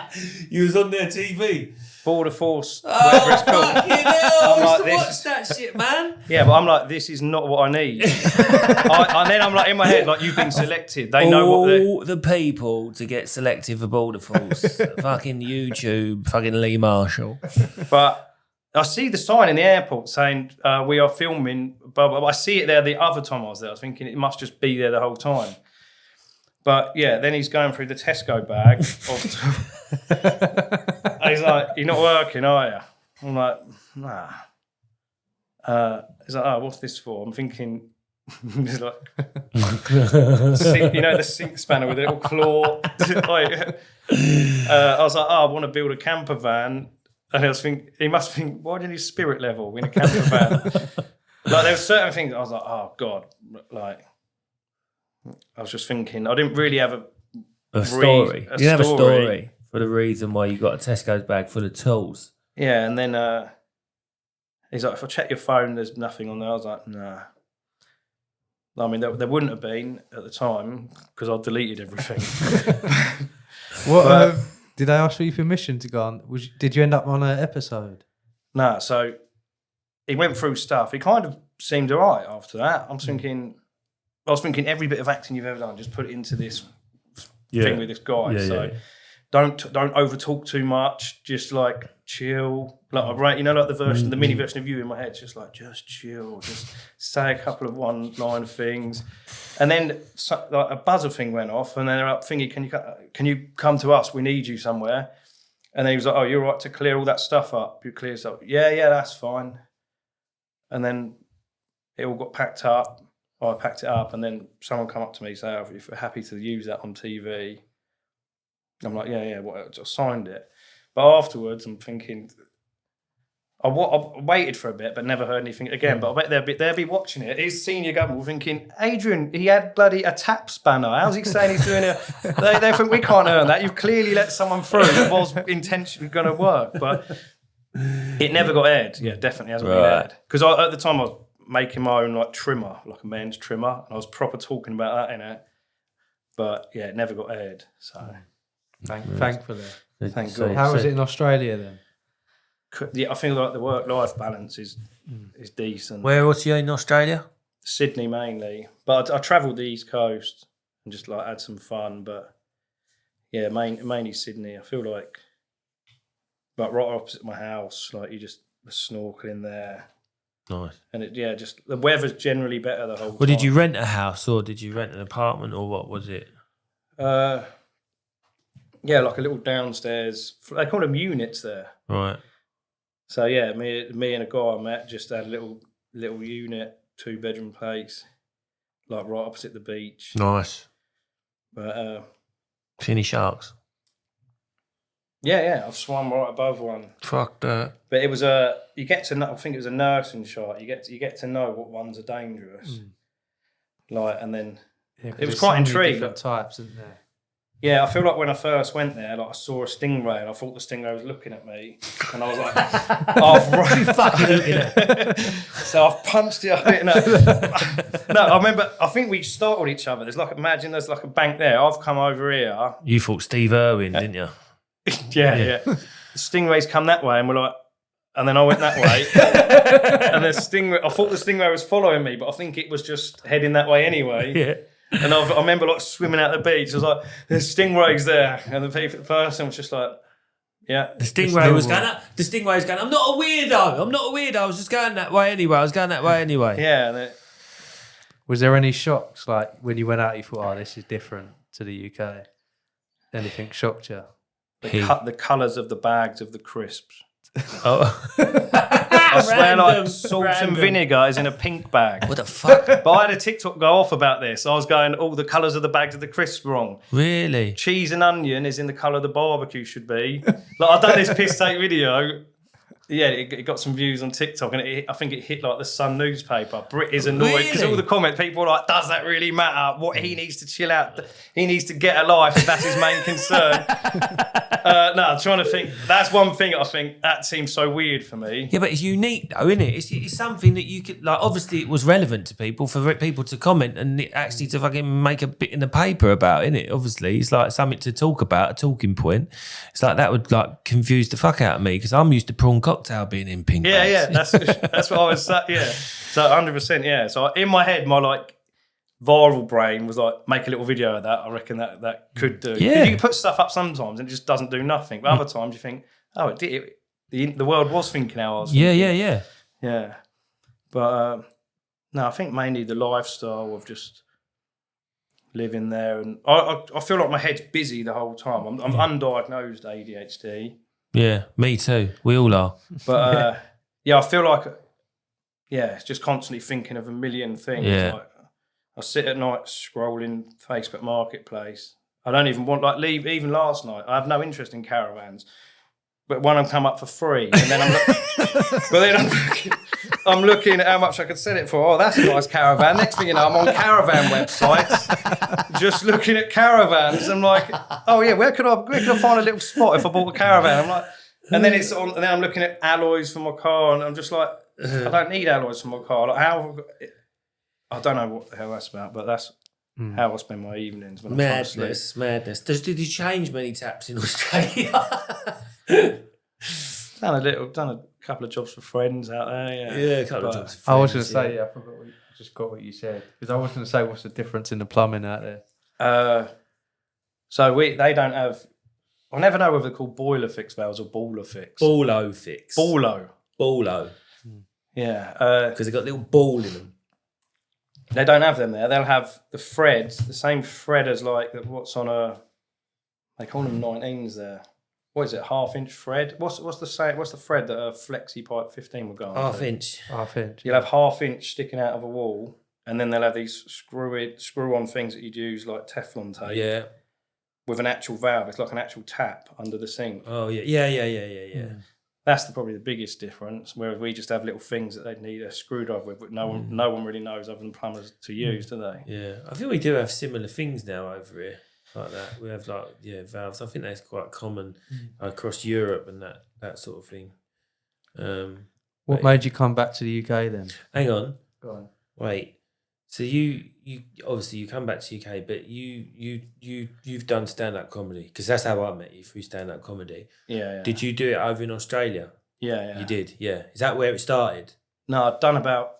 Speaker 1: You was on their TV.
Speaker 3: Border Force, whatever it's called.
Speaker 1: I'm like, watch that shit, man.
Speaker 3: Yeah, but I'm like, this is not what I need. And then I'm like, in my head, like, you've been selected. They know what
Speaker 1: all the people to get selected for Border Force. Fucking YouTube, fucking Lee Marshall.
Speaker 3: But I see the sign in the airport saying, "We are filming," blah, blah, blah. I see it there the other time I was there. I was thinking it must just be there the whole time. But yeah, then he's going through the Tesco bag. He's like, "You're not working, are you?" I'm like, "Nah." He's like, "Oh, what's this for?" I'm thinking, he's like, the sink spanner with a little claw. I was like, "Oh, I want to build a camper van." And I was thinking, he must think, why didn't he spirit level in a camper van? Like, there were certain things I was like, oh, God. Like, I was just thinking, I didn't really have
Speaker 1: a story. You didn't have a story for the reason why you got a Tesco's bag full of tools.
Speaker 3: Yeah, and then he's like, "If I check your phone, there's nothing on there." I was like, "Nah." I mean, there wouldn't have been at the time because I deleted everything.
Speaker 4: What? Did they ask for your permission to go on? Did you end up on an episode?
Speaker 3: Nah, so he went through stuff. He kind of seemed all right after that. I was thinking every bit of acting you've ever done, just put it into this thing with this guy. Don't over talk too much. Just like chill. Like like the mini version of you in my head. Just chill. Just say a couple of one-line things, and then like a buzzer thing went off, and then they're up, "Thingy, can you come to us? We need you somewhere." And then he was like, "Oh, you're right to clear all that stuff up. You clear stuff." Yeah, that's fine. And then it all got packed up. I packed it up, and then someone come up to me and say, "Oh, if you're happy to use that on TV." I'm like, yeah, I signed it. But afterwards, I'm thinking, I waited for a bit, but never heard anything again. But I bet they'll be watching it. His senior government thinking, "Adrian, he had bloody a tap spanner. How's he saying he's doing They think we can't earn that. You've clearly let someone through that was intentionally going to work. But it never got aired. Yeah, definitely hasn't been aired. Because at the time I was making my own like trimmer, like a men's trimmer. And I was proper talking about that in it. But yeah, it never got aired. So...
Speaker 4: Thankfully.
Speaker 3: Thank God.
Speaker 4: How was it in Australia then?
Speaker 3: Yeah, I feel like the work-life balance is decent.
Speaker 1: Where was you in Australia?
Speaker 3: Sydney mainly, but I travelled the East Coast and just like had some fun. But yeah, mainly Sydney. I feel like right opposite my house, like you just snorkeling there.
Speaker 1: Nice.
Speaker 3: And just the weather's generally better the whole time.
Speaker 1: Well, did you rent a house or did you rent an apartment or what was it?
Speaker 3: Yeah, like a little downstairs. They call them units there.
Speaker 1: Right.
Speaker 3: So yeah, me and a guy I met just had a little unit, 2-bedroom place, like right opposite the beach.
Speaker 1: Nice.
Speaker 3: But
Speaker 1: See any sharks?
Speaker 3: yeah, I've swum right above one.
Speaker 1: Fuck that.
Speaker 3: But it was you get to know. I think it was a nursing shot. You get to know what ones are dangerous. Like, and then it was quite intriguing.
Speaker 4: Different types, isn't there?
Speaker 3: Yeah, I feel like when I first went there, like I saw a stingray and I thought the stingray was looking at me, and I was like, "Oh, right,
Speaker 1: Fucking looking at.
Speaker 3: So I've punched it. No, I remember. I think we startled each other. There's there's like a bank there. I've come over here.
Speaker 1: You thought Steve Irwin, didn't you?
Speaker 3: Yeah. The stingrays come that way, and we're like, and then I went that way, and the stingray. I thought the stingray was following me, but I think it was just heading that way anyway.
Speaker 1: Yeah.
Speaker 3: And I remember like swimming out the beach. I was like, "There's stingrays there," and the person was just like, "Yeah."
Speaker 1: The stingray was going. The stingray was going. I'm not a weirdo. I was just going that way anyway.
Speaker 3: Yeah.
Speaker 4: Was there any shocks, like when you went out, you thought, "Oh, this is different to the UK"? Anything shocked you?
Speaker 3: The colours of the bags of the crisps.
Speaker 1: Oh.
Speaker 3: I swear, like salt and vinegar is in a pink bag.
Speaker 1: What the fuck?
Speaker 3: But I had a TikTok go off about this. I was going, all the colours of the bags of the crisps wrong.
Speaker 1: Really?
Speaker 3: Cheese and onion is in the colour the barbecue should be. Like, I've done this piss take video. Yeah, it got some views on TikTok, and I think it hit like the Sun newspaper. Brit is annoyed because all the comment people are like, "Does that really matter? What, he needs to chill out. He needs to get a life. That's his main concern." No, I'm trying to think. That's one thing I think that seems so weird for me.
Speaker 1: Yeah, but it's unique though, isn't it? It's something that you could, like, obviously it was relevant to people, for people to comment and actually to fucking make a bit in the paper about, isn't it? Obviously, it's like something to talk about, a talking point. It's like that would like confuse the fuck out of me because I'm used to prawn cocktail being in pink bags.
Speaker 3: Yeah, that's what I was saying. Yeah, so 100%. Yeah, so in my head, my like viral brain was like, make a little video of that. I reckon that could do.
Speaker 1: Yeah.
Speaker 3: You can put stuff up sometimes and it just doesn't do nothing. But other times you think, oh, it did. The world was thinking how I was thinking. Yeah. But no, I think mainly the lifestyle of just living there, and I feel like my head's busy the whole time. I'm undiagnosed ADHD.
Speaker 1: Yeah, me too. We all are.
Speaker 3: But I feel like it's just constantly thinking of a million things.
Speaker 1: Yeah.
Speaker 3: Like, I sit at night scrolling Facebook Marketplace. I don't even want leave. Even last night, I have no interest in caravans. But one of them come up for free, and then I'm looking at how much I could sell it for. Oh, that's a nice caravan. Next thing you know, I'm on caravan websites, just looking at caravans. I'm like, oh yeah, where could I find a little spot if I bought a caravan? I'm like, and then and then I'm looking at alloys for my car, and I'm just like, I don't need alloys for my car. Like, I don't know what the hell that's about, but that's how I spend my evenings when I'm trying to sleep.
Speaker 1: Madness. Did you change many taps in Australia?
Speaker 3: Done a couple of jobs for friends out there.
Speaker 1: Yeah, a couple of jobs.
Speaker 4: I was going to say, I forgot. Just got what you said, because I was going to say, what's the difference in the plumbing out there?
Speaker 3: So they don't have. I never know whether they're called boiler fix valves or baller fix.
Speaker 1: Ballo fix.
Speaker 3: Ballo. Yeah.
Speaker 1: Because they've got a little ball in them.
Speaker 3: They don't have them there. They'll have the threads, the same thread as like what's on a. They call them 19s there. What is it? 1/2 inch thread? What's the thread that a flexi pipe 15 will go on?
Speaker 1: 1/2 inch.
Speaker 4: 1/2 inch.
Speaker 3: You'll have 1/2 inch sticking out of a wall, and then they'll have these screw on things that you'd use like Teflon tape.
Speaker 1: Yeah.
Speaker 3: With an actual valve. It's like an actual tap under the sink.
Speaker 1: Oh yeah.
Speaker 3: That's probably the biggest difference. Whereas we just have little things that they'd need a screwdriver with, but no one really knows other than plumbers to use, do they?
Speaker 1: Yeah, I think we do have similar things now over here like that. We have valves. I think that's quite common across Europe and that sort of thing.
Speaker 4: What made you come back to the UK then?
Speaker 1: Hang on.
Speaker 3: Go on.
Speaker 1: Wait. So you obviously you come back to UK, but you've done stand-up comedy, because that's how I met you, through stand-up comedy.
Speaker 3: Yeah.
Speaker 1: Did you do it over in Australia?
Speaker 3: Yeah.
Speaker 1: You did, yeah. Is that where it started?
Speaker 3: No, I've done about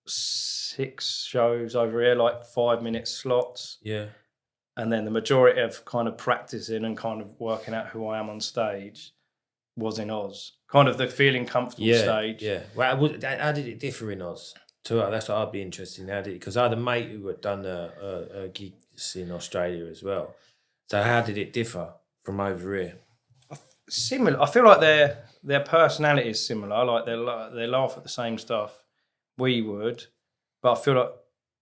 Speaker 3: 6 shows over here, like 5-minute slots.
Speaker 1: Yeah.
Speaker 3: And then the majority of kind of practicing and kind of working out who I am on stage was in Oz. Kind of the feeling comfortable stage.
Speaker 1: Yeah. Well, how did it differ in Oz? That's what I'd be interested in. How did it? Because I had a mate who had done a gigs in Australia as well. So how did it differ from over here?
Speaker 3: Similar. I feel like their personality is similar. Like they laugh at the same stuff we would, but I feel like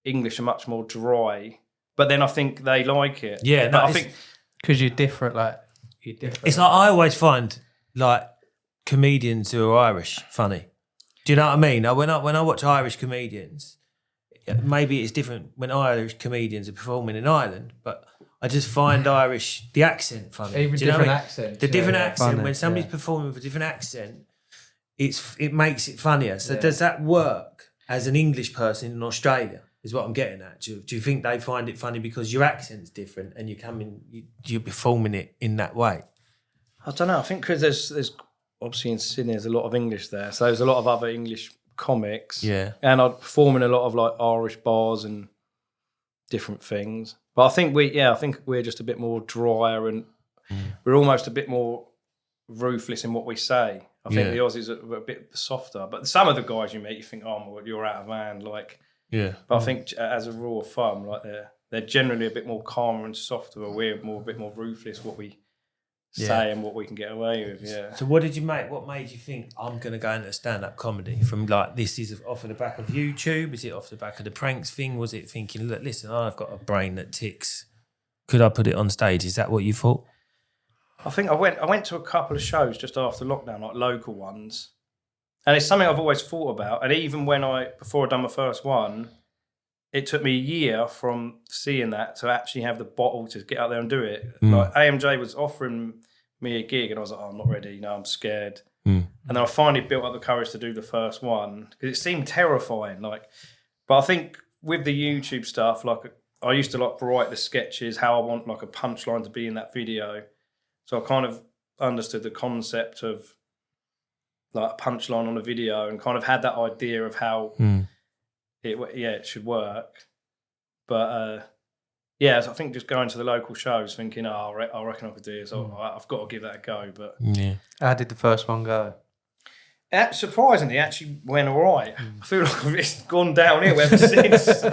Speaker 3: English are much more dry. But then I think they like it.
Speaker 1: Yeah,
Speaker 3: but I think
Speaker 4: because you're different. Like you're different.
Speaker 1: It's like I always find like comedians who are Irish funny. Do you know what I mean? Now, when I watch Irish comedians, maybe it's different when Irish comedians are performing in Ireland, but I just find the accent funny.
Speaker 4: Even
Speaker 1: Do you know
Speaker 4: different
Speaker 1: what I mean?
Speaker 4: accents.
Speaker 1: The different accent,
Speaker 4: funny,
Speaker 1: when somebody's performing with a different accent, it makes it funnier. So does that work as an English person in Australia? Is what I'm getting at. Do you think they find it funny because your accent's different and you're performing it in that way?
Speaker 3: I don't know. I think because there's obviously in Sydney there's a lot of English there, so there's a lot of other English comics.
Speaker 1: Yeah,
Speaker 3: and I'd perform in a lot of like Irish bars and different things. But I think we're just a bit more drier and we're almost a bit more ruthless in what we say. I think the Aussies are a bit softer, but some of the guys you meet, you think, oh, well, you're out of hand, like.
Speaker 1: Yeah.
Speaker 3: But I think as a rule of thumb, like they're generally a bit more calmer and softer. But we're a bit more ruthless what we say and what we can get away with. Yeah.
Speaker 1: So what did you make? What made you think I'm going to go into stand-up comedy? From like this is off of the back of YouTube? Is it off the back of the pranks thing? Was it thinking, look, listen, I've got a brain that ticks. Could I put it on stage? Is that what you thought?
Speaker 3: I think I went to a couple of shows just after lockdown, like local ones. And it's something I've always thought about. And even before I'd done my first one, it took me a year from seeing that to actually have the bottle to get out there and do it. Like AMJ was offering me a gig and I was like, oh, I'm not ready. I'm scared. And then I finally built up the courage to do the first one because it seemed terrifying. But I think with the YouTube stuff, like I used to like write the sketches, how I want like a punchline to be in that video. So I kind of understood the concept of like a punchline on a video and kind of had that idea of how it should work. But so I think just going to the local shows thinking, I reckon I could do this. I've got to give that a go. But
Speaker 4: how did the first one go?
Speaker 3: Surprisingly, it actually went all right. I feel like it's gone downhill ever since.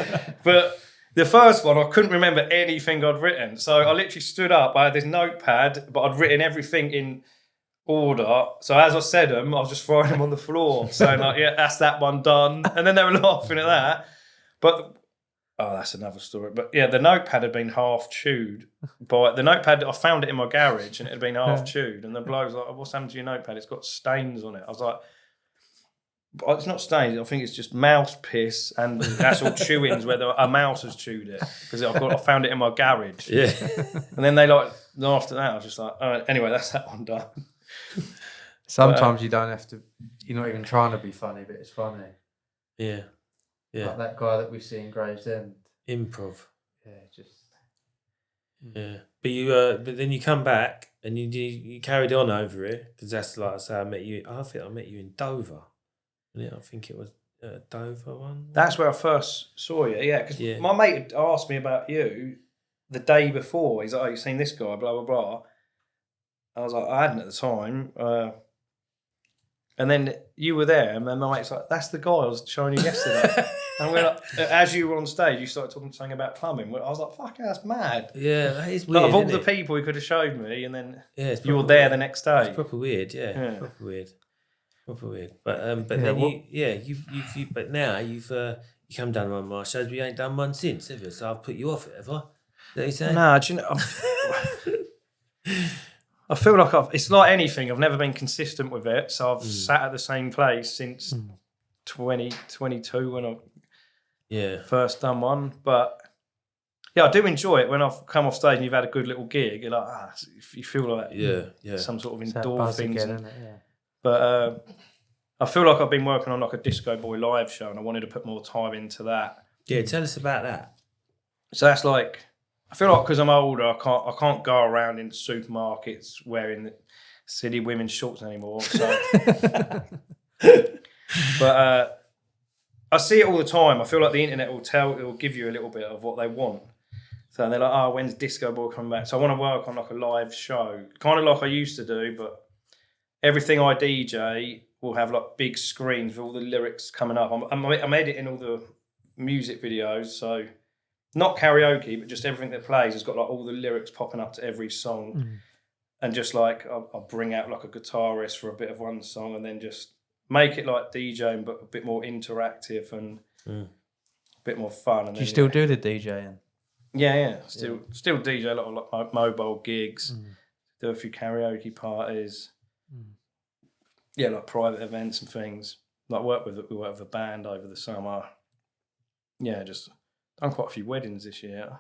Speaker 3: But the first one, I couldn't remember anything I'd written. So I literally stood up. I had this notepad, but I'd written everything in order. So as I said them, I was just throwing them on the floor, saying like, yeah, that's that one done. And then they were laughing at that. But that's another story. But yeah, the notepad had been half chewed. I found it in my garage and it had been half chewed. And the bloke was like, what's happened to your notepad? It's got stains on it. I was like, it's not stains. I think it's just mouse piss and actual chewings where a mouse has chewed it because I found it in my garage.
Speaker 1: Yeah.
Speaker 3: And then after that, I was just like, anyway, that's that one done.
Speaker 4: Sometimes you don't have to. You're not even trying to be funny, but it's funny.
Speaker 1: Yeah.
Speaker 4: Like that guy that we see in Gravesend.
Speaker 1: Improv.
Speaker 4: Yeah,
Speaker 1: But then you come back and you carried on over here because that's like I say I met you. I think I met you in Dover. Yeah, I think it was Dover one.
Speaker 3: That's where I first saw you. Yeah, because my mate had asked me about you the day before. He's like, "Oh, you seen this guy?" Blah blah blah. I was like, I hadn't at the time. And then you were there, and then my mate's like, that's the guy I was showing you yesterday. And we're like, as you were on stage, you started talking something about plumbing. I was like, fuck, that's mad.
Speaker 1: Yeah, that is weird.
Speaker 3: Like, of all the people he could have showed me, and then you were there
Speaker 1: weird.
Speaker 3: the next day.
Speaker 1: It's proper weird, yeah. Proper weird. But then but now you've you come down to one of my shows, but you ain't done one since, have you? So I've put you off it, have I? Is that what you're saying?
Speaker 3: No, do you know? I feel like it's like anything. I've never been consistent with it, so I've sat at the same place since 2022 when I first done one. But yeah, I do enjoy it when I've come off stage and you've had a good little gig. You're like, you feel like some sort of endorphins. But I feel like I've been working on like a Disco Boy live show, and I wanted to put more time into that.
Speaker 1: Yeah, tell us about that.
Speaker 3: So that's like. I feel like because I'm older, I can't go around in supermarkets wearing silly women's shorts anymore. So, but I see it all the time. I feel like the internet will give you a little bit of what they want. So they're like, oh, when's Disco Boy coming back? So I want to work on like a live show, kind of like I used to do, but everything I DJ will have like big screens with all the lyrics coming up. I'm editing all the music videos, so not karaoke, but just everything that plays has got like all the lyrics popping up to every song. And just like I'll bring out like a guitarist for a bit of one song, and then just make it like DJing, but a bit more interactive and a bit more fun. And
Speaker 4: Do you still do the DJing?
Speaker 3: Yeah. Still DJ a lot of like mobile gigs. Do a few karaoke parties. Yeah, like private events and things. Like we work with a band over the summer. Yeah, just done quite a few weddings this year.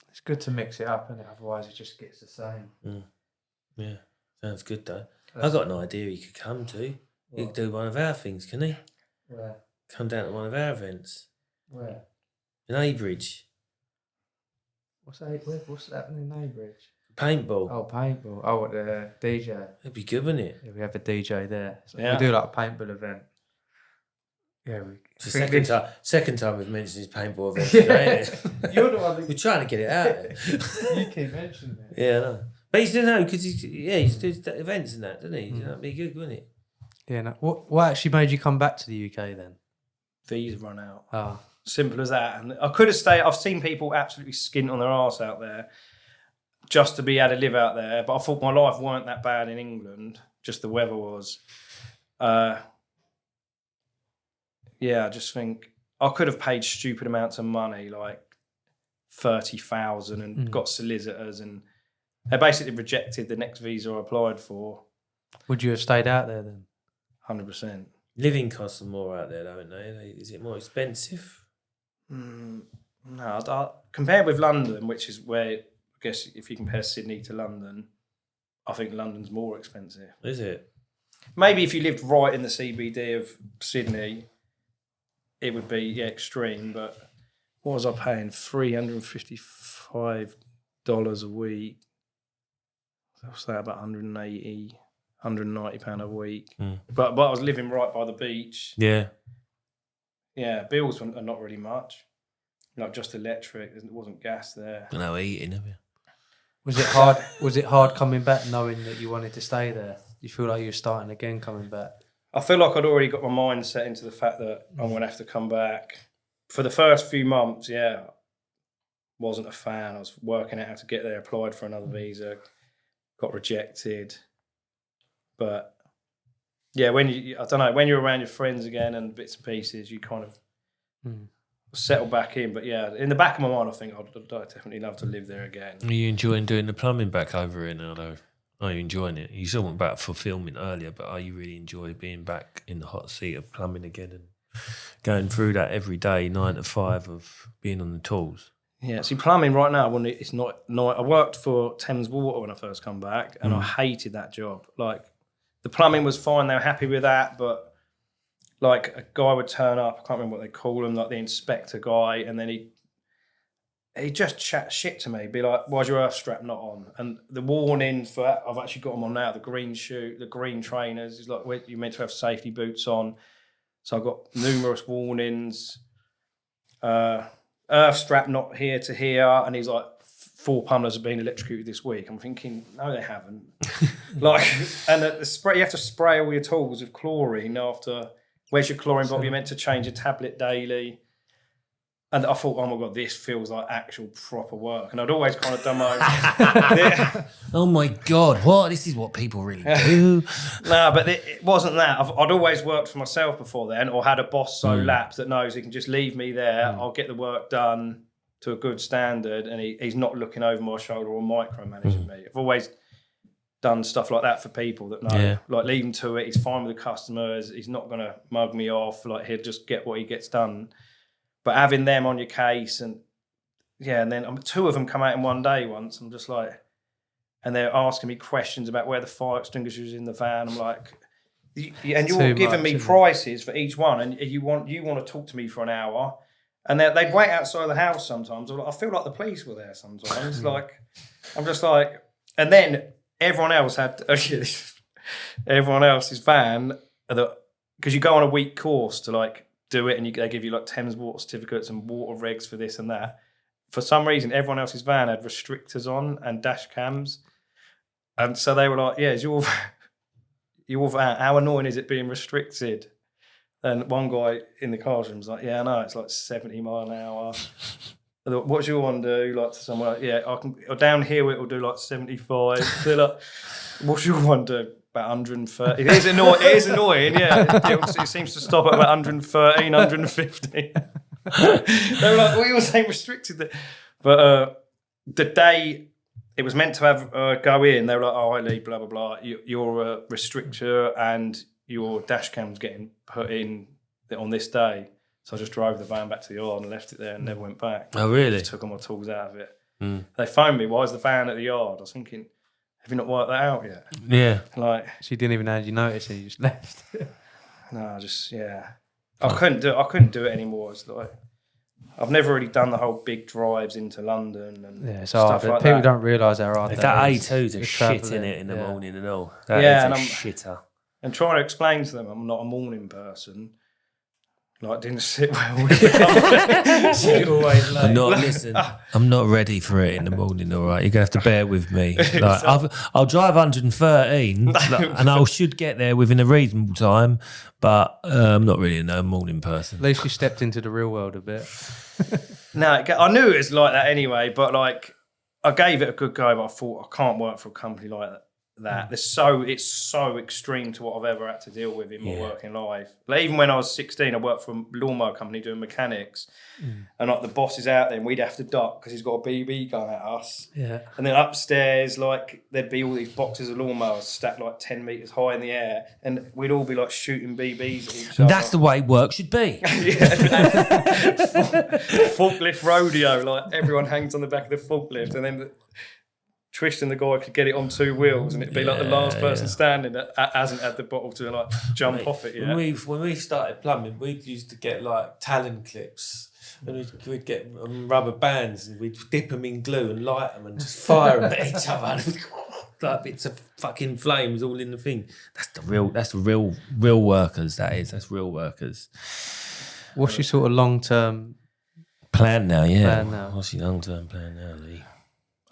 Speaker 4: It's good to mix it up, and otherwise it just gets the same.
Speaker 1: Yeah, sounds good though. I got an idea he could come to. He could do one of our things, can he?
Speaker 4: Where?
Speaker 1: Come down to one of our events.
Speaker 4: Where?
Speaker 1: In Abridge.
Speaker 4: What's happening in Abridge?
Speaker 1: Paintball.
Speaker 4: Oh, paintball. Oh, what, the DJ.
Speaker 1: It'd be good, wouldn't it?
Speaker 4: Yeah, we have a DJ there. So
Speaker 3: Yeah.
Speaker 4: we do like a paintball event. Yeah,
Speaker 1: It's the second time we've mentioned his paintball event today, isn't it?
Speaker 4: You're the one that
Speaker 1: We're trying to get it out there.
Speaker 4: you keep mentioning it.
Speaker 1: Yeah, I know. But he's doing because he's doing events and that, doesn't he? That'd be good, wouldn't it?
Speaker 4: Yeah. No, what actually made you come back to the UK then?
Speaker 3: These run out.
Speaker 4: Oh,
Speaker 3: Simple as that. And I could have stayed. I've seen people absolutely skint on their arse out there just to be able to live out there. But I thought my life weren't that bad in England. Just the weather was. Yeah, I just think I could have paid stupid amounts of money, like 30,000, and got solicitors, and they basically rejected the next visa I applied for.
Speaker 4: would you have stayed out there then?
Speaker 3: 100%.
Speaker 1: Living costs are more out there, don't they? Is it more expensive?
Speaker 3: No, compared with London, which is where, I guess, if you compare Sydney to London, I think London's more expensive.
Speaker 1: Is it?
Speaker 3: Maybe if you lived right in the CBD of Sydney, it would be extreme. But what was I paying? $355 a week. What's that? About £190 a week. But I was living right by the beach.
Speaker 1: Yeah.
Speaker 3: Yeah, bills are not really much. Like just electric. It wasn't gas there.
Speaker 1: No eating, have you?
Speaker 4: Was it hard? Was it hard coming back, knowing that you wanted to stay there? You feel like you're starting again coming back?
Speaker 3: I feel like I'd already got my mind set into the fact that I'm going to have to come back. For the first few months, wasn't a fan. I was working out how to get there, applied for another visa, got rejected. But yeah, when you're around your friends again and bits and pieces, you kind of settle back in. But yeah, in the back of my mind, I think I'd definitely love to live there again.
Speaker 1: Are you enjoying doing the plumbing back over here now, though? Are you enjoying it? You said about fulfilment earlier, but are you really enjoying being back in the hot seat of plumbing again and going through that every day, 9 to 5 of being on the tools?
Speaker 3: Yeah, see, plumbing right now, when it's not. I worked for Thames Water when I first come back, and I hated that job. Like, the plumbing was fine; they were happy with that, but like a guy would turn up. I can't remember what they call him, like the inspector guy, and then he just chat shit to me, be like, "Why's your earth strap not on?" And the warnings for that, I've actually got them on now. The green shoe, the green trainers. He's like, "You're meant to have safety boots on." So I've got numerous warnings. Earth strap not here to here, and he's like, 4 plumbers have been electrocuted this week. I'm thinking, no, they haven't. And the spray, you have to spray all your tools with chlorine after. Where's your chlorine bottle? You're meant to change a tablet daily. And I thought, oh my God, this feels like actual proper work. And I'd always kind of done my own.
Speaker 1: Oh my God, what? This is what people really do.
Speaker 3: No, but it wasn't that. I'd always worked for myself before then, or had a boss so lapped that knows he can just leave me there. I'll get the work done to a good standard, and he's not looking over my shoulder or micromanaging me. I've always done stuff like that for people that know, like, leave him to it. He's fine with the customers. He's not going to mug me off. Like, he'll just get what he gets done. But having them on your case, and then 2 of them come out in one day once. I'm just like, and they're asking me questions about where the fire extinguisher is in the van. I'm like, and you're giving me prices for each one, and you want to talk to me for an hour, and they'd wait outside the house sometimes. I feel like the police were there sometimes. Like, I'm just like, and then everyone else had everyone else's van, because you go on a week course to like do it, and they give you like Thames Water certificates and water regs for this and that. For some reason, everyone else's van had restrictors on and dash cams, and so they were like, "Yeah, is your your van, how annoying is it being restricted? And one guy in the car room was like, yeah, I know, it's like 70 mile an hour. I thought, what's your one do? Like to someone, like, yeah, I can, or down here it'll do like 75. They're like, what's your one do? About 130. It is annoying, yeah. It seems to stop at about 113, 150. They were like, well, you're saying restricted. But the day it was meant to have go in, they were like, oh, I leave, blah, blah, blah. You're a restrictor and your dash cam's getting put in on this day. So I just drove the van back to the yard and left it there and never went back.
Speaker 1: Oh, really?
Speaker 3: Just took all my tools out of it. They phoned me, why is the van at the yard? I was thinking, have you not worked that out yet?
Speaker 1: Yeah.
Speaker 3: Like,
Speaker 4: So you didn't even hand you notice and you just left.
Speaker 3: no, just, yeah. I couldn't do it anymore. It's like, I've never really done the whole big drives into London and
Speaker 4: Yeah, it's hard.
Speaker 3: stuff like
Speaker 4: People
Speaker 3: that.
Speaker 4: don't realise how hard
Speaker 1: That
Speaker 4: is.
Speaker 1: A2's a
Speaker 4: The
Speaker 1: shit
Speaker 4: travelling,
Speaker 1: in it in the
Speaker 4: yeah.
Speaker 1: morning and all. That
Speaker 3: Yeah,
Speaker 1: is
Speaker 3: and
Speaker 1: a
Speaker 3: I'm-
Speaker 1: shitter.
Speaker 3: And trying to explain to them I'm not a morning person, like, didn't sit well with the company. So you're always late.
Speaker 1: I'm not, listen, I'm not ready for it in the morning, all right? You're going to have to bear with me. Like, I'll drive 113 and I should get there within a reasonable time, but I'm not really a morning person.
Speaker 4: At least you stepped into the real world a bit.
Speaker 3: No, I knew it was like that anyway, but like, I gave it a good go, but I thought I can't work for a company like that. It's so extreme to what I've ever had to deal with in my working life. Like, even when I was 16, I worked for a lawnmower company doing mechanics, and like the boss is out there, and we'd have to duck because he's got a BB gun at us.
Speaker 4: Yeah.
Speaker 3: And then upstairs, like, there'd be all these boxes of lawnmowers stacked like 10 meters high in the air, and we'd all be like shooting BBs at each other.
Speaker 1: And that's the way work should be.
Speaker 3: Forklift rodeo, like everyone hangs on the back of the forklift, and then Tristan, the guy, could get it on two wheels, and it'd be like the last person standing that hasn't had the bottle to like jump off it yet.
Speaker 1: When we started plumbing, we used to get like talon clips, and we'd get rubber bands, and we'd dip them in glue and light them, and just fire them at each other. And like bits of fucking flames all in the thing. That's real workers. That's real workers.
Speaker 4: What's your sort of long-term
Speaker 1: Plan now, yeah.
Speaker 4: Plan now.
Speaker 1: What's your long-term plan now, Lee?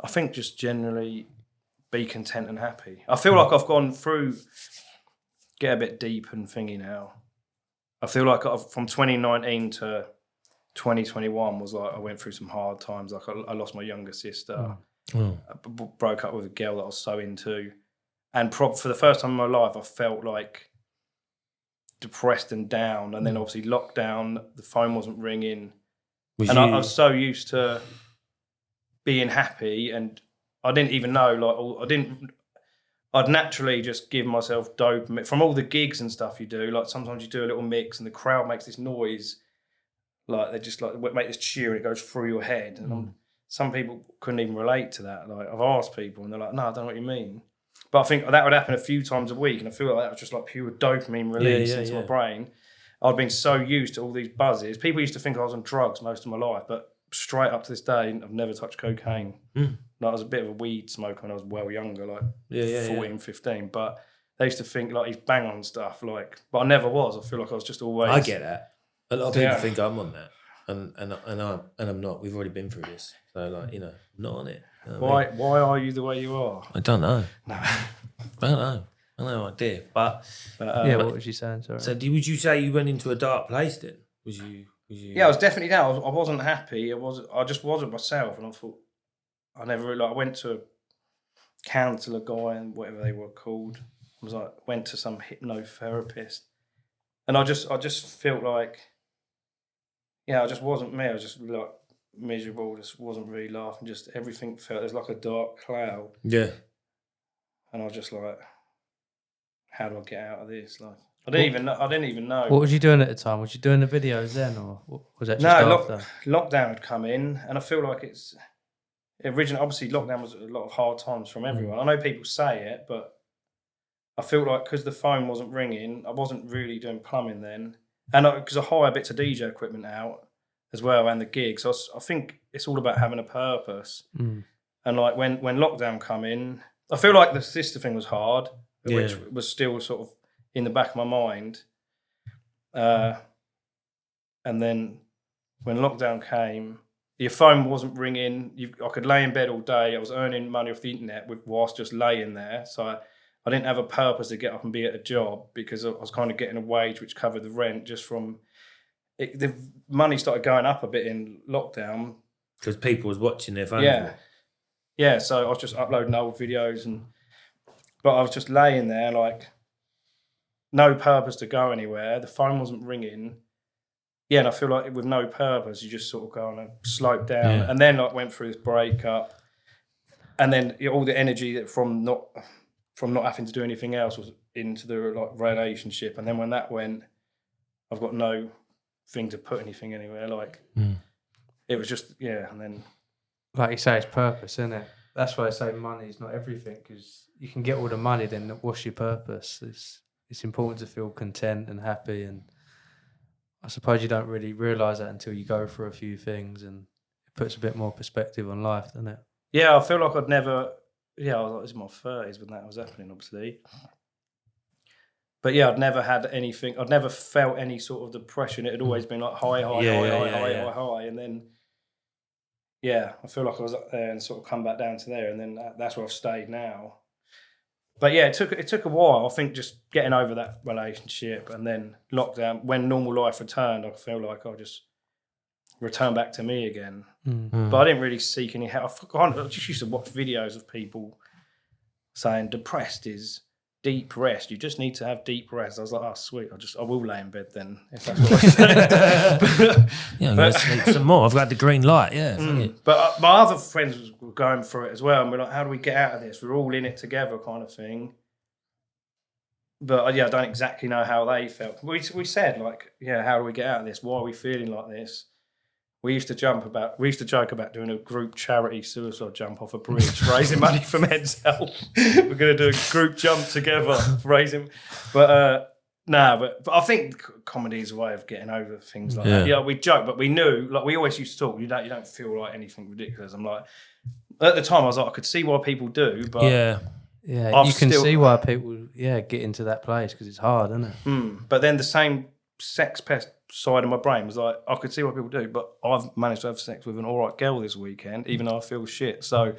Speaker 3: I think just generally be content and happy. I feel like I've gone through, get a bit deep and thingy now. I feel like from 2019 to 2021 was like I went through some hard times. Like I lost my younger sister, I broke up with a girl that I was so into, and for the first time in my life, I felt like depressed and down. And then obviously lockdown, the phone wasn't ringing, I was so used to being happy, and I didn't even know, I'd naturally just give myself dopamine from all the gigs and stuff you do. Like sometimes you do a little mix and the crowd makes this noise, like they just like make this cheer and it goes through your head. And some people couldn't even relate to that. Like I've asked people and they're like, no, I don't know what you mean. But I think that would happen a few times a week, and I feel like that was just like pure dopamine release into my brain. I'd been so used to all these buzzes. People used to think I was on drugs most of my life, but straight up to this day, I've never touched cocaine. Like, I was a bit of a weed smoker when I was well younger, like 14, 15. But they used to think like he's bang on stuff, like. But I never was. I feel like I was just always.
Speaker 1: I get that. A lot of people think I'm on that, and I'm not. We've already been through this, so like I'm not on it. You know what I mean?
Speaker 3: Why are you the way you are?
Speaker 1: I don't know.
Speaker 3: No.
Speaker 1: I don't know. I have no idea. But
Speaker 4: what was you saying? Sorry.
Speaker 1: so would you say you went into a dark place then? Was you?
Speaker 3: Yeah, I was definitely down. I wasn't happy. I just wasn't myself, and I thought I never really. Like, I went to a counsellor guy and whatever they were called. I was like, went to some hypnotherapist, and I just felt like, I just wasn't me. I was just like miserable. Just wasn't really laughing. Just everything felt there's like a dark cloud.
Speaker 1: Yeah.
Speaker 3: And I was just like, how do I get out of this? Like, I didn't even know.
Speaker 4: What was you doing at the time? Was you doing the videos then, or was that just after?
Speaker 3: Lockdown had come in, and I feel like it's originally. Obviously, lockdown was a lot of hard times from everyone. I know people say it, but I feel like because the phone wasn't ringing, I wasn't really doing plumbing then, and because I hire bits of DJ equipment out as well and the gigs. So I think it's all about having a purpose. And like when lockdown come in, I feel like the sister thing was hard, which was still sort of in the back of my mind. And then when lockdown came, your phone wasn't ringing. I could lay in bed all day. I was earning money off the internet whilst just laying there. So I didn't have a purpose to get up and be at a job because I was kind of getting a wage which covered the rent just from it. The money started going up a bit in lockdown.
Speaker 1: Because people was watching their phones.
Speaker 3: Yeah. Yeah, so I was just uploading old videos but I was just laying there like no purpose to go anywhere. The phone wasn't ringing. Yeah, and I feel like with no purpose, you just sort of go on a slope down.
Speaker 1: Yeah.
Speaker 3: And then like went through this breakup. And then all the energy that from not having to do anything else was into the like relationship. And then when that went, I've got no thing to put anything anywhere. Like it was just, yeah, and then
Speaker 4: Like you say, it's purpose, isn't it? That's why I say money is not everything, because you can get all the money, then what's your purpose? It's important to feel content and happy, and I suppose you don't really realise that until you go through a few things, and it puts a bit more perspective on life, doesn't it?
Speaker 3: yeah, I feel like I'd never, I was like, this is my 30s when that was happening, obviously. But yeah, I'd never had anything, I'd never felt any sort of depression. It had always been like high, high. And then, yeah, I feel like I was up there and sort of come back down to there. And then that's where I've stayed now. But yeah, it took a while. I think just getting over that relationship and then lockdown, when normal life returned, I feel like I just returned back to me again. But I didn't really seek any help. I just used to watch videos of people saying depressed is deep rest. You just need to have deep rest. I was like, oh sweet, I will lay in bed then if that's what I said.
Speaker 1: Yeah, let's sleep some more. I've got the green light. Yeah.
Speaker 3: But my other friends were going through it as well, and we're like, how do we get out of this? We're all in it together, kind of thing. But yeah, I don't exactly know how they felt. We said like, yeah, how do we get out of this? Why are we feeling like this? We used to joke about doing a group charity suicide jump off a bridge, raising money for men's health. We're going to do a group jump together, raising. But I think comedy is a way of getting over things like that. Yeah, we joke, but we knew, like we always used to talk. You don't feel like anything ridiculous. I'm like, at the time I was like, I could see why people do, but
Speaker 4: yeah, you can see why people get into that place because it's hard, isn't it?
Speaker 3: But then the same sex pest side of my brain was like, I could see what people do, but I've managed to have sex with an all right girl this weekend, even though I feel shit. So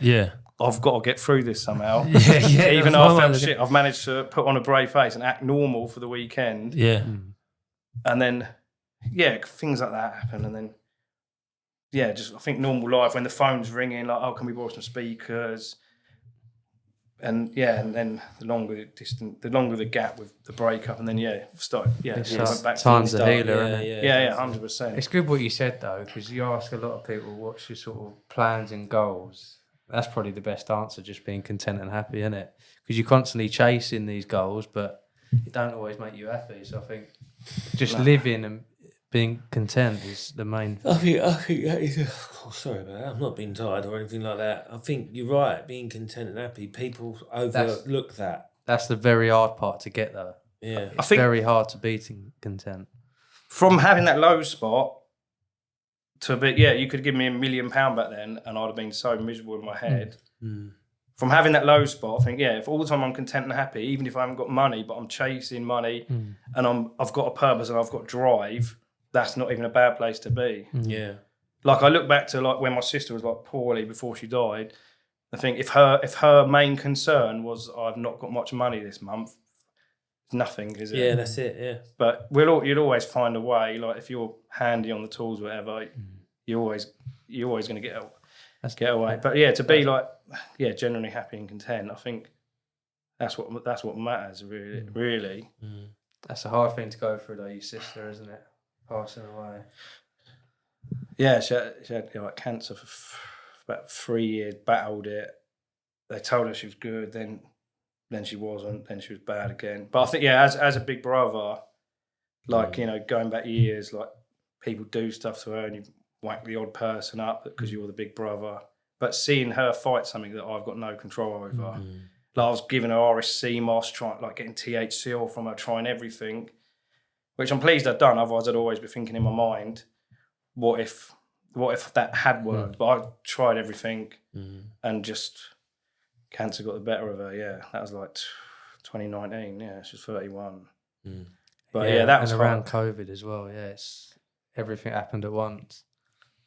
Speaker 3: I've got to get through this somehow. Even though I felt shit, I've managed to put on a brave face and act normal for the weekend.
Speaker 1: Yeah.
Speaker 3: And then, things like that happen. And then, just I think normal life, when the phone's ringing, like, oh, can we borrow some speakers? And then the longer the gap with the breakup, and then went back
Speaker 4: time's
Speaker 3: to
Speaker 4: the healer, isn't it?
Speaker 3: 100%.
Speaker 4: It's good what you said though, because you ask a lot of people what's your sort of plans and goals. That's probably the best answer, just being content and happy, isn't it? Because you're constantly chasing these goals, but it don't always make you happy. So I think just living and being content is the main.
Speaker 1: I think that is. Sorry about that. I'm not being tired or anything like that. I think you're right. Being content and happy, people overlook that.
Speaker 4: That's the very hard part to get though.
Speaker 1: Yeah,
Speaker 4: it's very hard to be content.
Speaker 3: From having that low spot to a bit, you could give me £1 million back then, and I'd have been so miserable in my head. From having that low spot, I think, if all the time I'm content and happy, even if I haven't got money, but I'm chasing money and I've got a purpose and I've got drive. That's not even a bad place to be.
Speaker 1: Yeah.
Speaker 3: Like I look back to like when my sister was like poorly before she died. I think if her main concern was I've not got much money this month, it's nothing, is it?
Speaker 1: Yeah, that's it. Yeah.
Speaker 3: But you'd always find a way. Like if you're handy on the tools, or whatever, you're always going to get away. But to be like generally happy and content. I think that's what matters really. Really.
Speaker 4: That's a hard thing to go through though. Your sister, isn't it? Passing away.
Speaker 3: Yeah, she had like cancer for about 3 years, battled it. They told her she was good, then she wasn't, then she was bad again. But I think, as a big brother, like, going back years, like people do stuff to her and you whack the odd person up because you're the big brother. But seeing her fight something that I've got no control over, like I was giving her RSC moss, getting THC oil from her, trying everything. Which I'm pleased I'd done. Otherwise, I'd always be thinking in my mind, what if that had worked? But I tried everything, and just cancer got the better of her. Yeah, that was like 2019. Yeah, she was 31. But that was
Speaker 4: around COVID as well. Yeah, it's everything happened at once.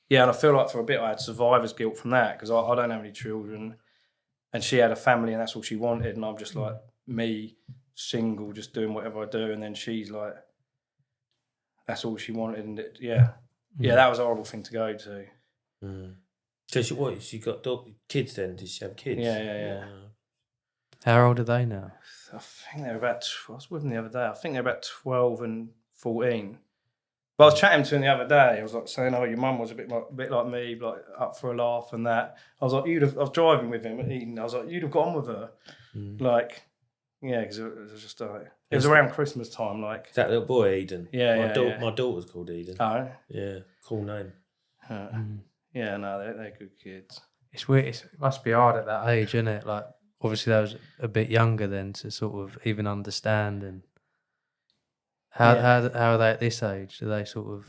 Speaker 3: Yeah, and I feel like for a bit I had survivor's guilt from that because I don't have any children, and she had a family, and that's all she wanted. And I'm just like, me single, just doing whatever I do, and then she's like, that's all she wanted, and that was a horrible thing to go to.
Speaker 1: So she got kids then? Did she have kids?
Speaker 3: Yeah.
Speaker 4: How old are they now?
Speaker 3: I think they're about. I was with them the other day. I think they're about 12 and 14. But I was chatting to him the other day. I was like saying, "Oh, your mum was a bit like me, like up for a laugh and that." I was like, I was driving with him eating. I was like, "You'd have gone with her, like, yeah," because it was just like it was around Christmas time, like
Speaker 1: that little boy Eden.
Speaker 3: Yeah,
Speaker 1: My daughter's called Eden.
Speaker 3: Oh,
Speaker 1: yeah, cool name.
Speaker 3: Yeah, no, they're good kids.
Speaker 4: It's weird. It must be hard at that age, isn't it? Like, obviously, they was a bit younger then to sort of even understand. And how are they at this age? Do they sort of?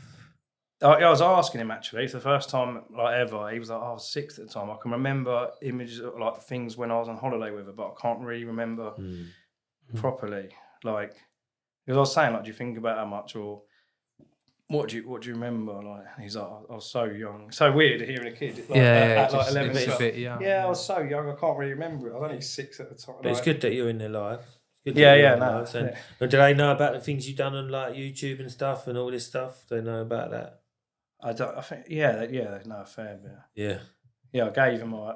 Speaker 3: I was asking him actually for the first time like ever. He was like, I was 6 at the time. I can remember images of like things when I was on holiday with her, but I can't really remember properly. Like, because I was saying, like, do you think about how much or what do you remember? Like, he's like, I was so young. So weird hearing a kid. Like, at like 11.
Speaker 4: It's a bit young.
Speaker 3: Yeah, I was so young. I can't really remember it. I was only 6 at the time.
Speaker 1: But it's good that you're in their life. And do they know about the things you've done on like YouTube and stuff and all this stuff? Do they know about that?
Speaker 3: I think they know a fair bit. Yeah, I gave them my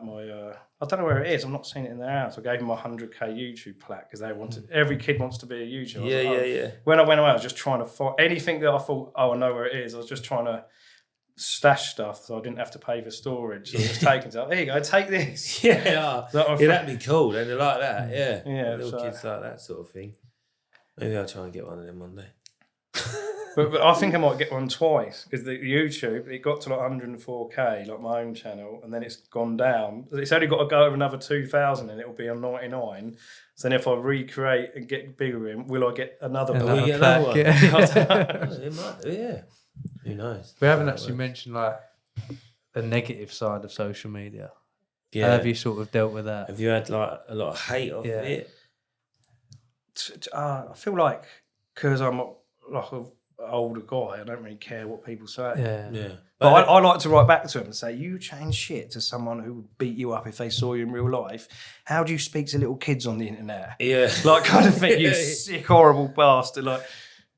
Speaker 3: I don't know where it is. I'm not seeing it in their house. I gave them my 100k YouTube plaque because they wanted. Every kid wants to be a YouTuber. Yeah. When I went away, I was just trying to find anything that I thought, I know where it is. I was just trying to stash stuff so I didn't have to pay for storage. So I was just taking stuff. There you go, take this.
Speaker 1: That'd be cool. Then they like that. Yeah, little
Speaker 3: so,
Speaker 1: kids like that sort of thing. Maybe I'll try and get one of them one day.
Speaker 3: But I think I might get one twice because the YouTube, it got to like 104k, like my own channel, and then it's gone down. It's only got to go over another 2,000 and it'll be on 99. So then if I recreate and get bigger in, will I get another one?
Speaker 1: Will we get another one? It might do, yeah. Who knows?
Speaker 4: We haven't actually mentioned like the negative side of social media.
Speaker 1: Yeah.
Speaker 4: How have you sort of dealt with that?
Speaker 1: Have you had like a lot of hate of it?
Speaker 3: I feel like because I'm like an older guy, I don't really care what people say.
Speaker 4: Yeah.
Speaker 3: But I like to write back to them and say, you change shit to someone who would beat you up if they saw you in real life. How do you speak to little kids on the internet?
Speaker 1: Yeah.
Speaker 3: Like, kind of thing, you sick, horrible bastard. Like,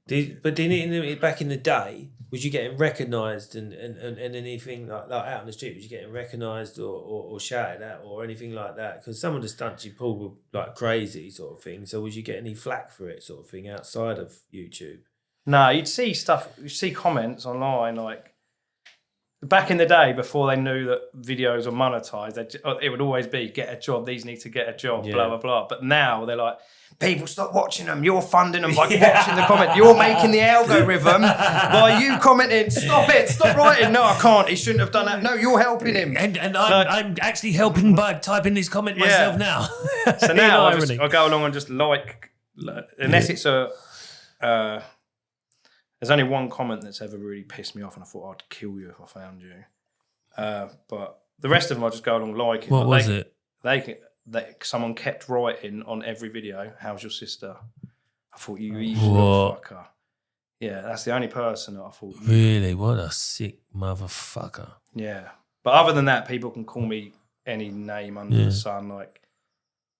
Speaker 1: but back in the day, was you getting recognised and anything like out on the street? Was you getting recognised or shouted at or anything like that? Because some of the stunts you pulled were like crazy sort of thing. So was you getting any flack for it sort of thing outside of YouTube?
Speaker 3: No, you'd see stuff, you'd see comments online like back in the day before they knew that videos were monetized, it would always be get a job, these need to get a job, blah, blah, blah. But now they're like, people stop watching them, you're funding them by watching the comment, you're making the algorithm by you commenting, stop writing, no I can't, he shouldn't have done that, no you're helping him.
Speaker 1: And I'm actually helping by typing this comment myself now.
Speaker 3: So now I go along and just like unless it's there's only one comment that's ever really pissed me off and I thought I'd kill you if I found you. But the rest of them I just go along like it.
Speaker 1: What was it?
Speaker 3: Someone kept writing on every video, how's your sister? I thought you evil little fucker. Yeah, that's the only person that I thought.
Speaker 1: Really? What a sick motherfucker.
Speaker 3: Yeah. But other than that, people can call me any name under the sun. Like,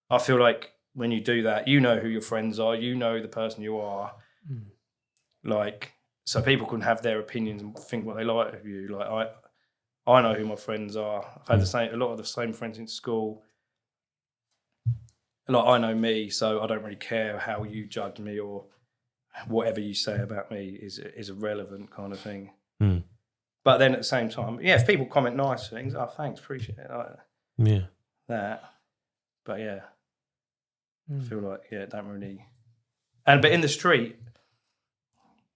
Speaker 3: I feel like when you do that, you know who your friends are, you know the person you are. Like, so people can have their opinions and think what they like of you. Like, I know who my friends are. I've had a lot of the same friends in school. Like, I know me, so I don't really care how you judge me or whatever you say about me is irrelevant kind of thing. But then at the same time, if people comment nice things, thanks, appreciate it. Like, that. But I feel like, don't really. But in the street,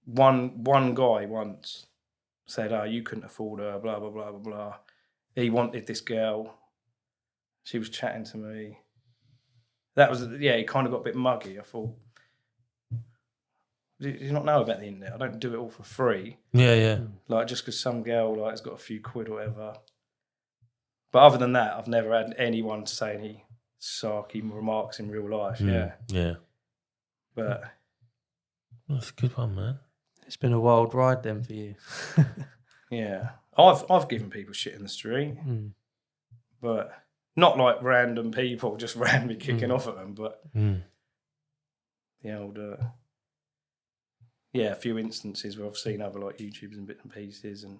Speaker 3: one guy once said, you couldn't afford her, blah, blah, blah, blah, blah. He wanted this girl. She was chatting to me. That was, he kind of got a bit muggy. I thought, do you not know about the internet? I don't do it all for free.
Speaker 1: Yeah.
Speaker 3: Like, just because some girl has got a few quid or whatever. But other than that, I've never had anyone say any sarky remarks in real life.
Speaker 1: Yeah.
Speaker 3: But
Speaker 1: that's a good one, man.
Speaker 4: It's been a wild ride then for you.
Speaker 3: yeah, I've given people shit in the street, but not like random people just randomly kicking off at them. But the old, a few instances where I've seen other like YouTubers and bits and pieces and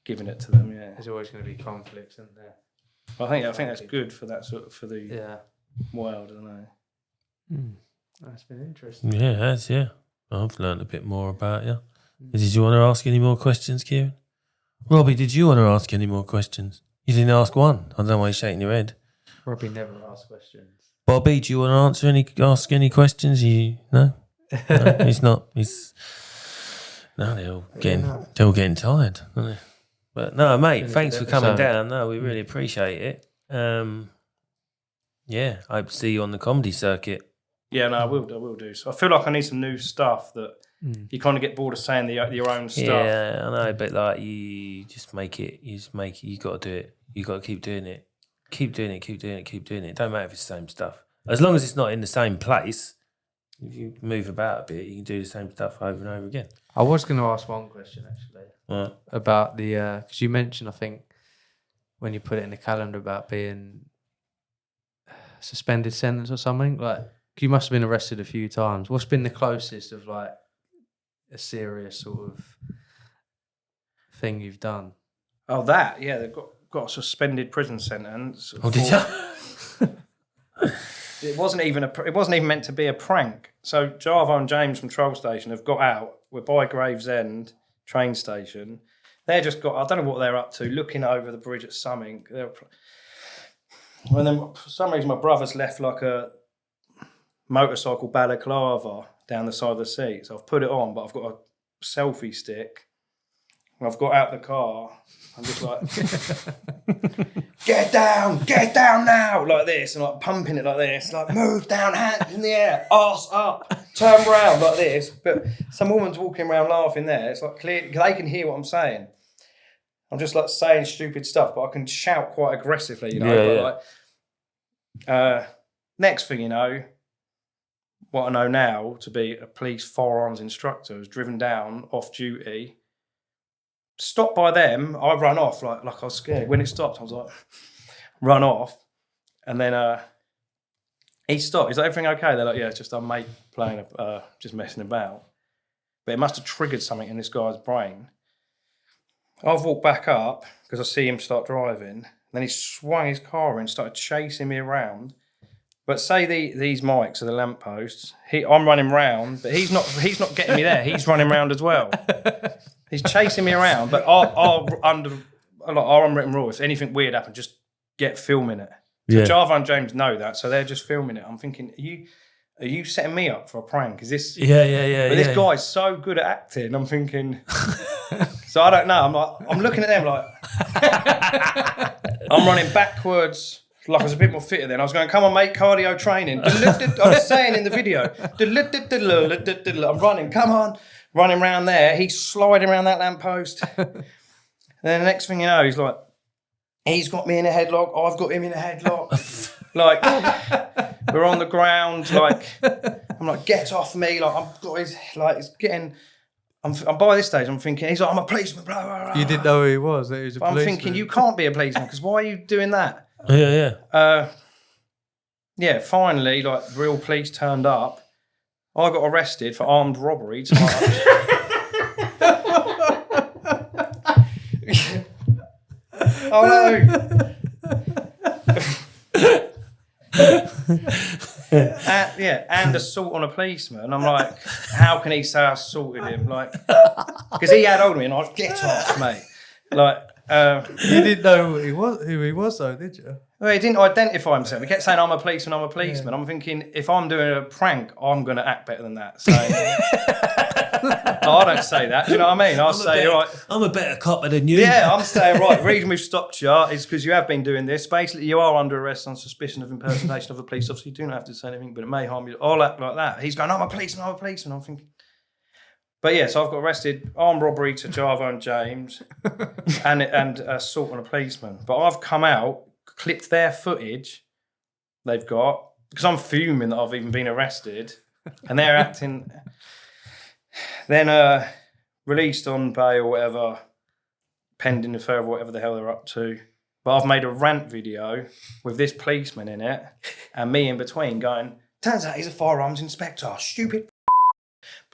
Speaker 3: giving it to them. Yeah,
Speaker 4: There's always going to be conflicts, isn't there?
Speaker 3: I think that's good for that sort of for the world. I don't know.
Speaker 4: That's been interesting.
Speaker 1: Yeah, it has, yeah. I've learned a bit more about you. Did you want to ask any more questions, Kieran? Robbie, did you want to ask any more questions? You didn't ask one. I don't know why you're shaking your head.
Speaker 4: Robbie never asks questions.
Speaker 1: Bobby, do you want to ask any questions? No, he's not. They're all getting tired, aren't they? But no, mate, thanks for coming down. No, we really appreciate it. I hope to see you on the comedy circuit. Yeah, no, I will do. So I feel like I need some new stuff that you kind of get bored of saying your own stuff. Yeah, I know, but like you just make it. You got to do it. You got to keep doing it. Keep doing it. It don't matter if it's the same stuff. As long as it's not in the same place. If you move about a bit, you can do the same stuff over and over again.
Speaker 4: I was going to ask one question actually about the because you mentioned, I think, when you put it in the calendar about being suspended sentence or something, like you must have been arrested a few times. What's been the closest of like a serious sort of thing you've done? Oh, they've got a suspended prison sentence.
Speaker 1: Oh, did you?
Speaker 3: It wasn't even meant to be a prank. So Jarvo and James from Troll Station have got out. We're by Gravesend train station. They just got, I don't know what they're up to, looking over the bridge at something. And then for some reason my brother's left like a motorcycle balaclava down the side of the seat. So I've put it on, but I've got a selfie stick. And I've got out the car. I'm just like, get down now, like this, and like pumping it like this, like move down, hands in the air, arse up, turn round like this. But some woman's walking around laughing there. It's like clear, they can hear what I'm saying. I'm just like saying stupid stuff, but I can shout quite aggressively, you know. Like, next thing you know, what I know now to be a police firearms instructor was driven down off duty. Stopped by them, I run off like I was scared. When it stopped, I was like, run off. And then he stopped. Is everything okay? They're like, yeah, it's just our mate playing, just messing about. But it must have triggered something in this guy's brain. I've walked back up because I see him start driving. Then he swung his car in, started chasing me around. But say these mics are the lampposts. I'm running round, but he's not getting me there. He's running round as well. He's chasing me around, but our unwritten rule, if anything weird happens, just get filming it. So Jarvo and James know that, so they're just filming it. I'm thinking, are you setting me up for a prank? Is this?
Speaker 1: Yeah.
Speaker 3: But this guy's so good at acting. I'm thinking. So I don't know. I'm looking at them like I'm running backwards. Like I was a bit more fitter then. I was going, come on, mate, cardio training. I was saying in the video, I'm running, come on. Running around there. He's sliding around that lamppost. And then the next thing you know, he's got me in a headlock. I've got him in a headlock. Like, we're on the ground. Like, I'm like, get off me. Like, I've got his, like, it's getting, I'm by this stage, I'm thinking, he's like, I'm a policeman, blah, blah, blah.
Speaker 4: You didn't know who he was, that he was a policeman.
Speaker 3: I'm thinking, you can't be a policeman, because why are you doing that?
Speaker 1: Yeah.
Speaker 3: Finally, like, real police turned up. I got arrested for armed robbery. Oh no! And assault on a policeman. I'm like, how can he say I assaulted him? Like, because he had hold of me, and I was, get off, mate. Like,
Speaker 4: you didn't know who he was, though, did you?
Speaker 3: Well, he didn't identify himself. He kept saying, I'm a policeman. Yeah. I'm thinking, if I'm doing a prank, I'm going to act better than that. So I don't say that. Do you know what I mean? I'll say, right.
Speaker 1: I'm a better copper than you.
Speaker 3: Yeah, I'm saying, right, the reason we've stopped you is because you have been doing this. Basically, you are under arrest on suspicion of impersonation of a police officer. You do not have to say anything, but it may harm you. I'll act like that. He's going, I'm a policeman. I'm thinking. But yeah, so I've got arrested, armed robbery to Jarvo and James, and assault on a policeman. But I've come out, clipped their footage they've got, because I'm fuming that I've even been arrested, and they're acting, then released on bail or whatever, pending the further whatever the hell they're up to. But I've made a rant video with this policeman in it, and me in between going, Turns out he's a firearms inspector. Stupid.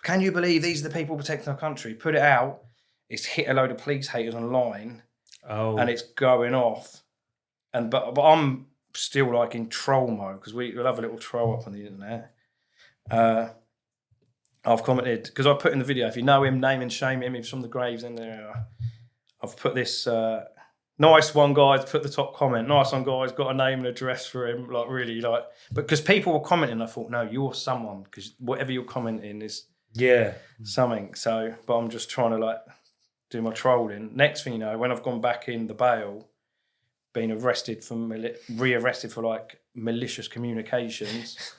Speaker 3: Can you believe these are the people protecting our country? Put it out. It's hit a load of police haters online.
Speaker 1: Oh.
Speaker 3: And it's going off. But I'm still like in troll mode because we'll have a little troll up on the internet. I've commented because I put in the video, if you know him, name and shame him. He's from the graves in there. I've put this nice one, guys. Put the top comment. Nice one, guys. Got a name and address for him. Like really, like, but because people were commenting, I thought, no, you're someone because whatever you're commenting is something. So, but I'm just trying to like do my trolling. Next thing you know, when I've gone back in the bail, been arrested for rearrested for like malicious communications.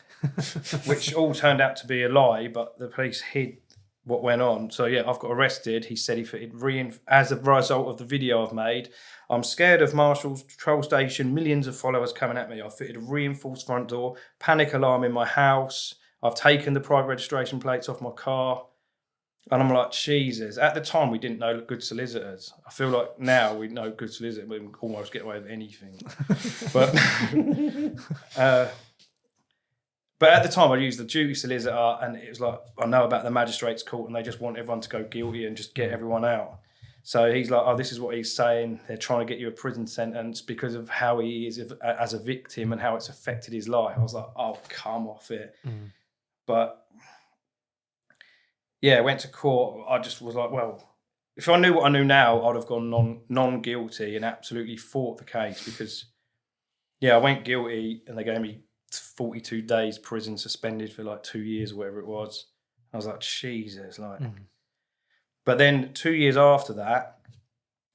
Speaker 3: Which all turned out to be a lie, but the police hid what went on. So yeah, I've got arrested. He said he fitted as a result of the video I've made. I'm scared of Marshall's troll station, millions of followers coming at me. I've fitted a reinforced front door, panic alarm in my house. I've taken the private registration plates off my car. And I'm like, Jesus. At the time, we didn't know good solicitors. I feel like now we know good solicitors. We can almost get away with anything. But at the time, I used the duty solicitor, and it was like, I know about the magistrates' court, and they just want everyone to go guilty and just get everyone out. So he's like, oh, this is what he's saying. They're trying to get you a prison sentence because of how he is as a victim and how it's affected his life. I was like, oh, come off it. But yeah, went to court. I just was like, well, if I knew what I knew now, I'd have gone non-guilty and absolutely fought the case because, yeah, I went guilty and they gave me 42 days prison, suspended for like 2 years or whatever it was. I was like, Jesus, like. But then 2 years after that,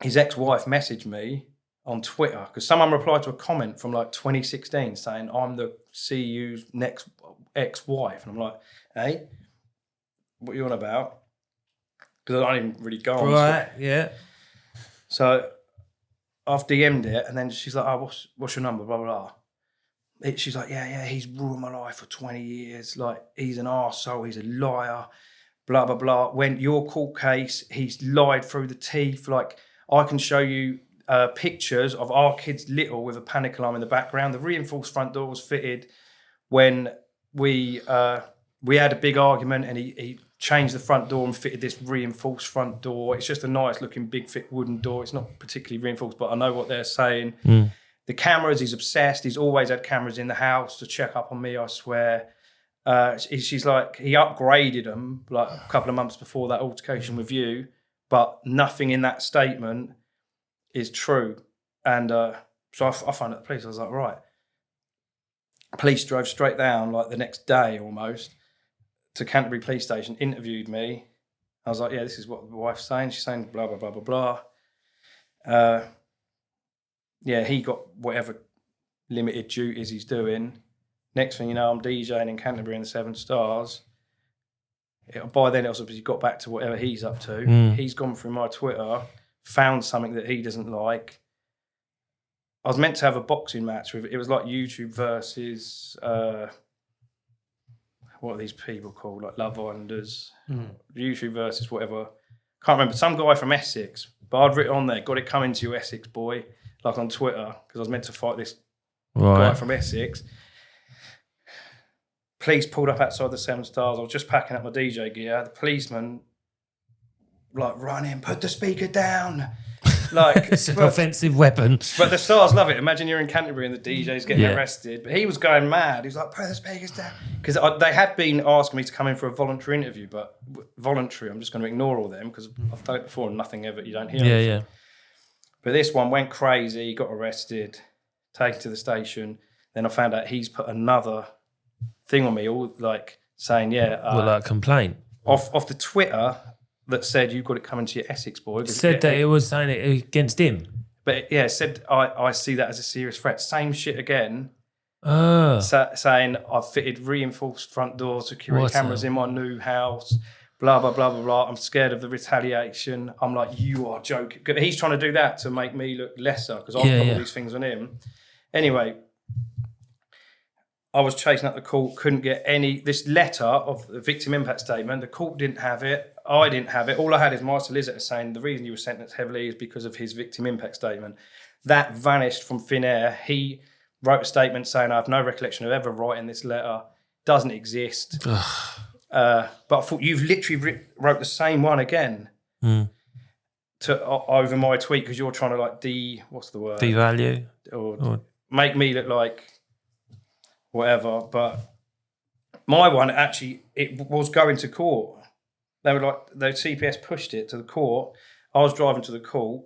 Speaker 3: his ex-wife messaged me on Twitter because someone replied to a comment from like 2016 saying, I'm the CU's next ex-wife. And I'm like, hey, what are you on about? Because I didn't really go on.
Speaker 1: Right, yeah.
Speaker 3: So I've DM'd it and then she's like, oh, what's your number, blah, blah, blah. She's like, yeah, he's ruined my life for 20 years. Like, he's an arsehole, he's a liar, blah, blah, blah. When your court case, he's lied through the teeth. Like, I can show you pictures of our kids little with a panic alarm in the background. The reinforced front door was fitted when we had a big argument and he changed the front door and fitted this reinforced front door. It's just a nice looking big thick wooden door. It's not particularly reinforced, but I know what they're saying. The cameras, he's obsessed. He's always had cameras in the house to check up on me, I swear. She's like, he upgraded them like a couple of months before that altercation with you, but nothing in that statement is true. And so I phoned up the police. I was like, right. Police drove straight down like the next day almost to Canterbury police station, interviewed me. I was like, yeah, this is what the wife's saying. She's saying blah, blah, blah, blah, blah. Yeah, he got whatever limited duties he's doing. Next thing you know, I'm DJing in Canterbury in the 7 Stars. By then, it was obviously got back to whatever he's up to. He's gone through my Twitter, found something that he doesn't like. I was meant to have a boxing match with it. Was like YouTube versus what are these people called? Like Love Islanders. YouTube versus whatever. Can't remember. Some guy from Essex. But I'd written on there, got it coming to you, Essex boy. Like on Twitter, because I was meant to fight this guy from Essex. Police pulled up outside the 7 Stars. I was just packing up my DJ gear. The policeman, like, run in, put the speaker down. Like,
Speaker 1: it's an offensive weapon.
Speaker 3: But the Stars love it. Imagine you're in Canterbury and the DJ's getting arrested. But he was going mad. He was like, put the speakers down. Because they had been asking me to come in for a voluntary interview, but voluntary, I'm just going to ignore all them because I've done it before and nothing ever, you don't hear anything.
Speaker 1: Yeah.
Speaker 3: But this one went crazy, got arrested, taken to the station. Then I found out he's put another thing on me, all like saying,
Speaker 1: like a complaint
Speaker 3: off the Twitter that said you've got it coming to your Essex boy.
Speaker 1: Said that it was saying it against him.
Speaker 3: But yeah, said I see that as a serious threat. Same shit again. Saying I've fitted reinforced front door security cameras in my new house. Blah, blah, blah, blah, blah. I'm scared of the retaliation. I'm like, you are joking. He's trying to do that to make me look lesser because I've got all these things on him. Anyway, I was chasing up the court, couldn't get this letter of the victim impact statement. The court didn't have it. I didn't have it. All I had is my solicitor saying the reason you were sentenced heavily is because of his victim impact statement. That vanished from thin air. He wrote a statement saying, I have no recollection of ever writing this letter. doesn't exist. But I thought you've literally wrote the same one again over my tweet because you're trying to like what's the word?
Speaker 1: Devalue
Speaker 3: or make me look like whatever. But my one actually, it was going to court. They were like, the CPS pushed it to the court. I was driving to the court,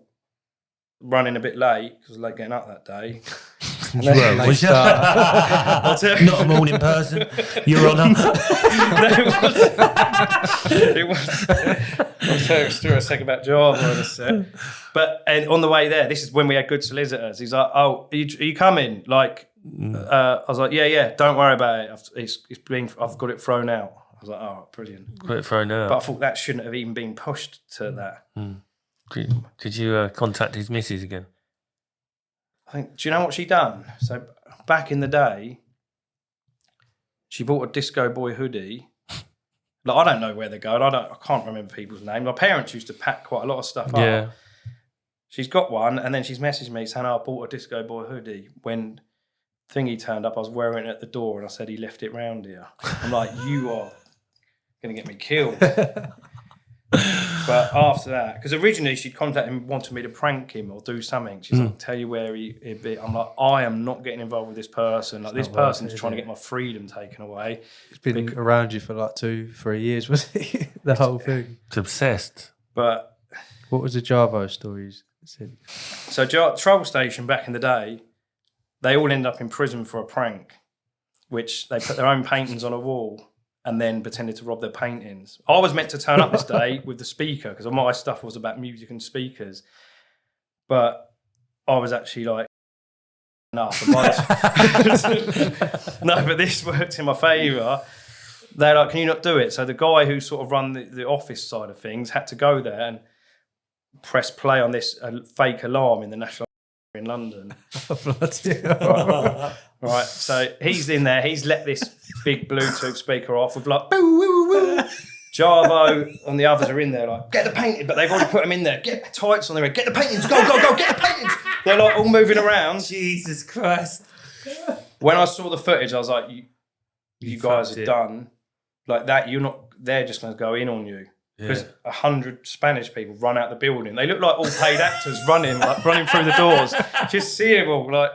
Speaker 3: running a bit late because I was late getting up that day.
Speaker 1: Not a morning person, Your Honour.
Speaker 3: It was. I'll tell you a story in a second about Java in a sec. But and on the way there, this is when we had good solicitors. He's like, "Oh, are you coming?" Like, I was like, "Yeah, don't worry about it. I've got it thrown out." I was like, "Oh, brilliant."
Speaker 1: Got it thrown out.
Speaker 3: But I thought that shouldn't have even been pushed to that.
Speaker 1: Did you contact his missus again?
Speaker 3: I think. Do you know what she done? So back in the day, she bought a Disco Boy hoodie. Like, I don't know where they're going. I can't remember people's names. My parents used to pack quite a lot of stuff up.
Speaker 1: Yeah.
Speaker 3: She's got one, and then she's messaged me saying, I bought a Disco Boy hoodie. When Thingy turned up, I was wearing it at the door, and I said he left it round here. I'm like, you are going to get me killed. But after that, because originally she'd contacted him, wanted me to prank him or do something. She's like, tell you where he'd be. I'm like, I am not getting involved with this person. Like, this person's trying to get my freedom taken away.
Speaker 4: It's been around you for like 2-3 years, was it? The whole thing.
Speaker 1: It's obsessed.
Speaker 3: But
Speaker 4: what was the Javo stories?
Speaker 3: So Trouble Station back in the day, they all end up in prison for a prank, which they put their own paintings on a wall and then pretended to rob their paintings. I was meant to turn up this day with the speaker because my stuff was about music and speakers. But I was actually like, no, but this worked in my favour. They're like, can you not do it? So the guy who sort of run the office side of things had to go there and press play on this fake alarm in the National in London. Right, so he's in there. He's let this big Bluetooth speaker off with like, boo, woo, woo. Jarvo and the others are in there like, get the painting, but they've already put them in there. Get tights on their head. Get the paintings. Go, get the paintings. They're like all moving around.
Speaker 1: Jesus Christ.
Speaker 3: When I saw the footage, I was like, you guys are done. Like that, they're just going to go in on you. Because 100 Spanish people run out the building. They look like all paid actors running through the doors. Just see them all like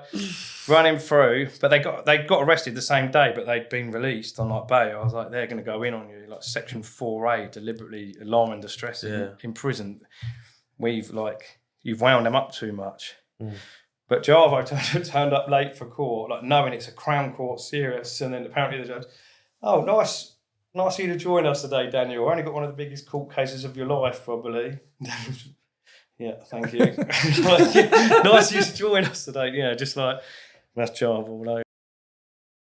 Speaker 3: running through. But they got arrested the same day, but they'd been released on like bail. I was like, they're going to go in on you, like Section 4A, deliberately alarm and distress in prison. You've wound them up too much. But Jarvo turned up late for court, like knowing it's a Crown Court serious, and then apparently the judge, oh, nice of you to join us today, Daniel. I only got one of the biggest court cases of your life, probably. Yeah, thank you. Nice of you to join us today. Yeah, just like, that's Jarvo. Like,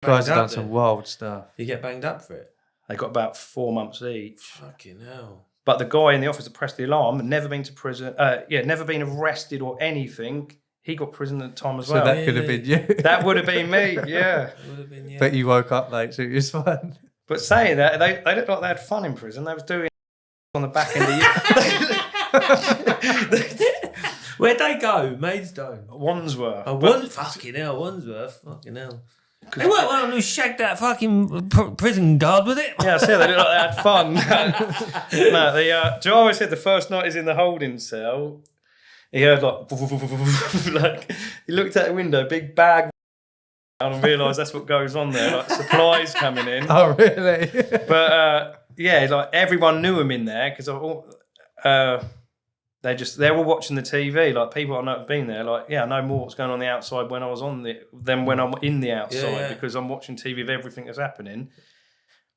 Speaker 4: guys have done some wild stuff.
Speaker 1: You get banged up for it?
Speaker 3: They got about 4 months each.
Speaker 1: Fucking hell.
Speaker 3: But the guy in the office that pressed the alarm had never been to prison, never been arrested or anything. He got prison at the time as well.
Speaker 4: So that could have been you.
Speaker 3: That would have been me, yeah.
Speaker 1: Would have been, yeah.
Speaker 4: But you woke up late, so it was fun.
Speaker 3: But saying that, they looked like they had fun in prison. They was doing on the back end of
Speaker 1: Where'd they go? Maidstone?
Speaker 3: Wandsworth.
Speaker 1: Fucking hell, Wandsworth. Fucking hell. They weren't one who shagged that fucking prison guard, was it?
Speaker 3: Yeah, I see. They look like they had fun. No, Jarvo said the first night he's in the holding cell, he heard like he looked out the window, big bag, and realised that's what goes on there, like supplies coming in.
Speaker 4: Oh, really?
Speaker 3: But like everyone knew him in there because they're all watching the TV. Like people I know have been there. Like, I know more what's going on the outside when I was than when I'm in the outside because I'm watching TV of everything that's happening.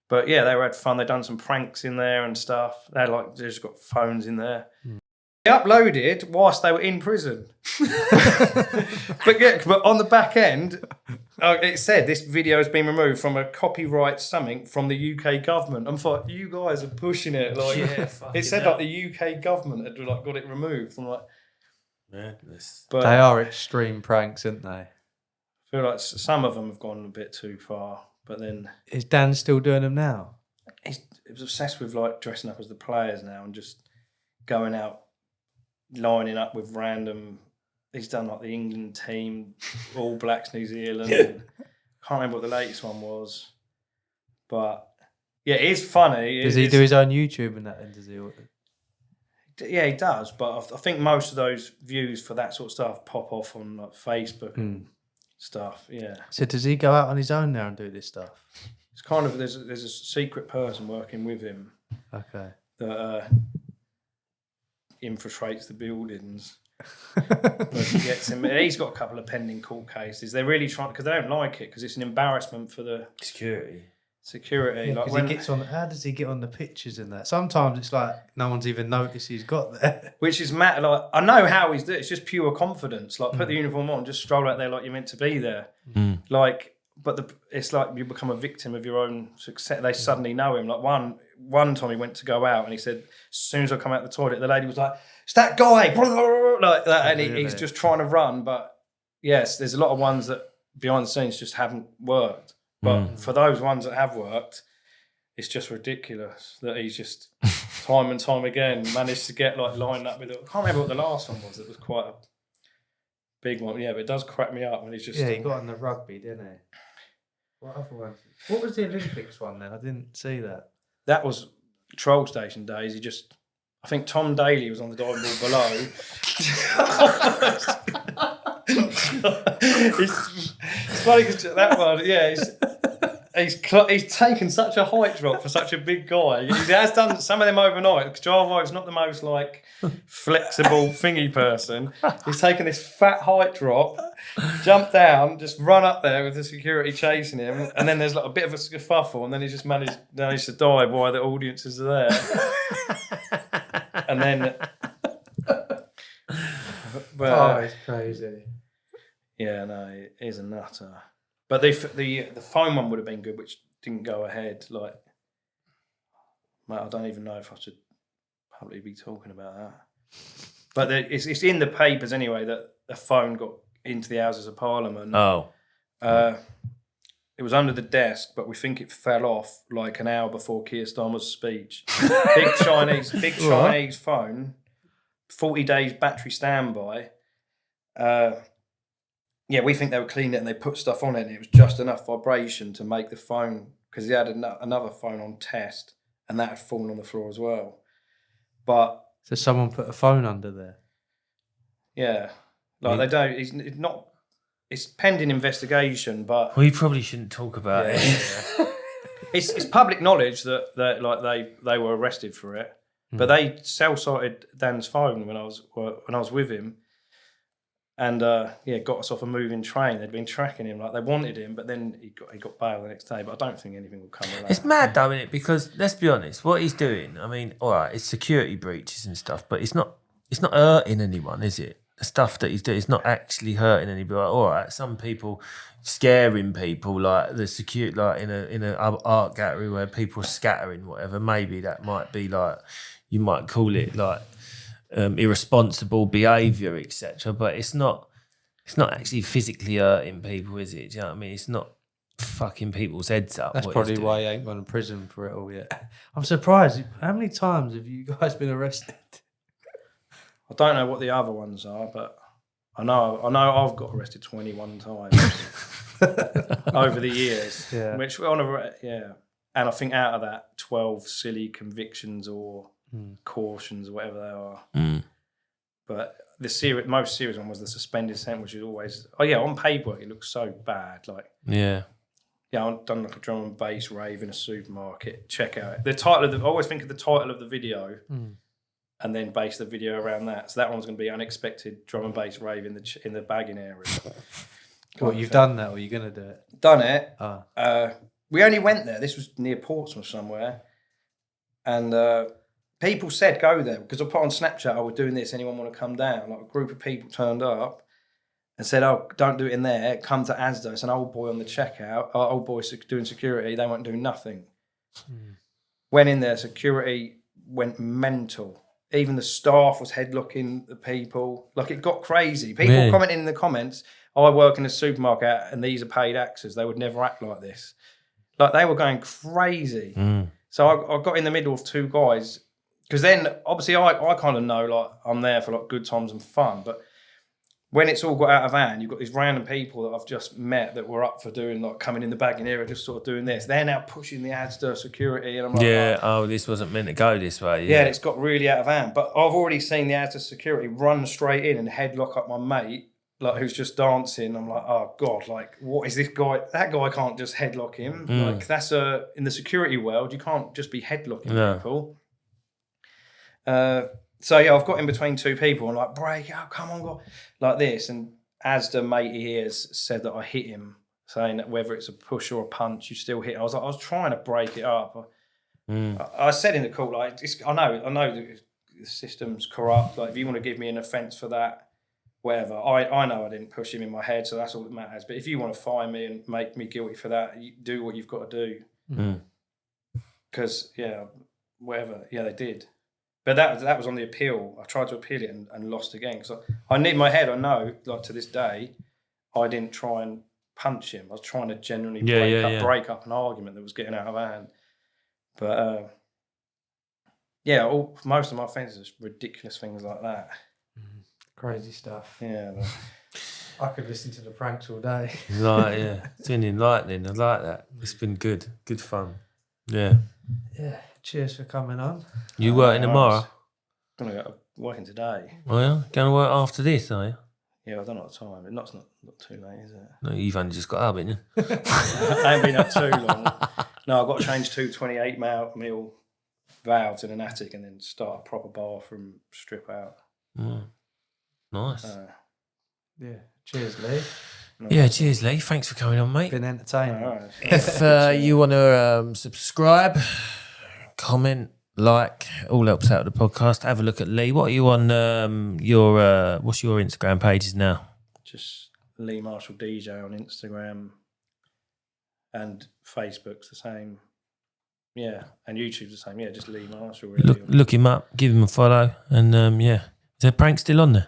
Speaker 3: But they had fun. They done some pranks in there and stuff. They just got phones in there. They uploaded whilst they were in prison. but on the back end, it said this video has been removed from a copyright something from the UK government. I'm like, you guys are pushing it. Like, it said like the UK government had like got it removed. I'm like,
Speaker 1: madness.
Speaker 3: But
Speaker 4: they are extreme pranks, aren't they?
Speaker 3: I feel like some of them have gone a bit too far. But then,
Speaker 4: is Dan still doing them now?
Speaker 3: He's obsessed with like dressing up as the players now and just going out, lining up with random. He's done like the England team, All Blacks, New Zealand. Can't remember what the latest one was. But yeah, it is funny.
Speaker 4: Does he do his own YouTube and that? And does he?
Speaker 3: Yeah, he does. But I think most of those views for that sort of stuff pop off on like Facebook and stuff. Yeah.
Speaker 4: So does he go out on his own now and do this stuff?
Speaker 3: It's kind of there's a secret person working with him.
Speaker 4: Okay.
Speaker 3: That infiltrates the buildings. But he gets him. He's got a couple of pending court cases. They're really trying because they don't like it because it's an embarrassment for the
Speaker 1: Security.
Speaker 4: Yeah,
Speaker 3: like
Speaker 4: he gets on. How does he get on the pictures and that? Sometimes it's like no one's even noticed he's got there.
Speaker 3: which is mad. Like I know how he's doing. It's just pure confidence. Like put the uniform on, just stroll out there like you're meant to be there. Like, but it's like you become a victim of your own success. They suddenly know him. Like one time he went to go out and he said, as soon as I come out the toilet, the lady was like, "It's that guy," like that, and he's just trying to run. But yes, there's a lot of ones that behind the scenes just haven't worked. But for those ones that have worked, it's just ridiculous that he's just time and time again managed to get like lined up with it. I can't remember what the last one was. It was quite a big one. Yeah, but it does crack me up when he's just...
Speaker 4: Yeah, he got on the rugby, didn't he? What other one? What was the Olympics one then? I didn't see that.
Speaker 3: That was Troll Station days. I think Tom Daly was on the diving board below. It's funny because that one, yeah, he's taken such a height drop for such a big guy. He has done some of them overnight because Jarvo's not the most like flexible thingy person. He's taken this fat height drop, jumped down, just run up there with the security chasing him, and then there's like a bit of a scuffle, and then he just managed to dive while the audiences are there, and then. But,
Speaker 4: it's crazy.
Speaker 3: Yeah, no, it is a nutter. But the phone one would have been good, which didn't go ahead. Like, mate, I don't even know if I should probably be talking about that. But it's in the papers anyway that a phone got into the Houses of Parliament.
Speaker 1: Oh.
Speaker 3: It was under the desk, but we think it fell off like an hour before Keir Starmer's speech. Big Chinese phone, 40 days battery standby. Yeah, we think they were cleaning it and they put stuff on it and it was just enough vibration to make the phone, because he had another phone on test and that had fallen on the floor as well. But
Speaker 4: so someone put a phone under there?
Speaker 3: Yeah. Like they don't, it's not, it's pending investigation, but...
Speaker 1: We probably shouldn't talk about it.
Speaker 3: It's public knowledge that like they were arrested for it, but they cell-sighted Dan's phone when I was with him. And got us off a moving train. They'd been tracking him, like they wanted him, but then he got bail the next day. But I don't think anything will come of that.
Speaker 1: It's mad though, isn't it? Because let's be honest, what he's doing. I mean, all right, it's security breaches and stuff, but it's not hurting anyone, is it? The stuff that he's doing is not actually hurting anybody. Like, all right, some people scaring people, like the security, like in a art gallery where people are scattering, whatever. Maybe that might be like, you might call it like. Irresponsible behaviour, etc. But it's not actually physically hurting people, is it? Do you know what I mean? It's not fucking people's heads up.
Speaker 4: That's probably why he ain't gone to prison for it all yet. I'm surprised. How many times have you guys been arrested?
Speaker 3: I don't know what the other ones are, but I know I've got arrested 21 times over the years. Yeah. Which and I think out of that 12 silly convictions or cautions or whatever they are. But the most serious one was the suspended sentence, which is always on paperwork it looks so bad. Like I've done like a drum and bass rave in a supermarket. Check out it. The title of I always think of the title of the video and then base the video around that. So that one's going to be unexpected drum and bass rave in the bagging area.
Speaker 4: What, you've done that or you're going to do it?
Speaker 3: Done it. We only went there. This was near Portsmouth somewhere. And people said go there because I put on Snapchat, we're doing this. Anyone want to come down? Like a group of people turned up and said, don't do it in there. Come to Asda. It's an old boy on the checkout. Our old boy doing security. They weren't doing nothing. Went in there. Security went mental. Even the staff was headlocking the people. Like it got crazy. People commenting in the comments, I work in a supermarket and these are paid actors. They would never act like this. Like they were going crazy. So I got in the middle of two guys. Because then, obviously, I kind of know, like, I'm there for, like, good times and fun. But when it's all got out of hand, you've got these random people that I've just met that were up for doing like coming in the bagging area, just sort of doing this. They're now pushing the Asda security, and I'm like,
Speaker 1: Yeah. Oh, this wasn't meant to go this way.
Speaker 3: yeah, and it's got really out of hand. But I've already seen the Asda security run straight in and headlock up my mate, like who's just dancing. I'm like, oh God, like what is this guy? That guy can't just headlock him. Like that's in the security world, you can't just be headlocking people. So yeah, I've got in between two people and like break out, come on, go like this. And Asda matey here has said that I hit him, saying that whether it's a push or a punch, you still hit. I was trying to break it up. I said in the call, like, I know the system's corrupt. Like, if you want to give me an offence for that, whatever. I know I didn't push him in my head, so that's all that matters. But if you want to fine me and make me guilty for that, you do what you've got to do. Because whatever. Yeah, they did. But that was on the appeal. I tried to appeal it and lost again. Because I need my head. I know, like to this day, I didn't try and punch him. I was trying to genuinely break up an argument that was getting out of hand. But most of my offences are ridiculous things like that.
Speaker 4: Crazy stuff.
Speaker 3: Yeah.
Speaker 4: I could listen to the pranks all day.
Speaker 1: Right, yeah. It's been enlightening. I like that. It's been good. Good fun. Yeah.
Speaker 4: Yeah. Cheers for coming on.
Speaker 1: You working tomorrow?
Speaker 3: I'm going to go working today.
Speaker 1: Oh, yeah? Going to work after this, are you?
Speaker 3: Yeah, I don't know what time. It's not too late, is it?
Speaker 1: No, you've only just got up, haven't you?
Speaker 3: I ain't been up too long. No, I've got to change 2 28 mil valves in an attic and then start a proper bathroom strip out.
Speaker 1: Nice.
Speaker 4: Yeah. Cheers, Lee.
Speaker 1: Yeah, cheers, Lee. Thanks for coming on, mate.
Speaker 4: Been entertaining.
Speaker 3: Right.
Speaker 1: If you want to subscribe, comment, like, all helps out the podcast. Have a look at Lee. What are you on your what's your Instagram pages now?
Speaker 3: Just Lee Marshall DJ on Instagram and Facebook's the same. Yeah, and YouTube's the same. Yeah, just Lee Marshall. Really.
Speaker 1: Look him up, give him a follow, and is there prank still on there?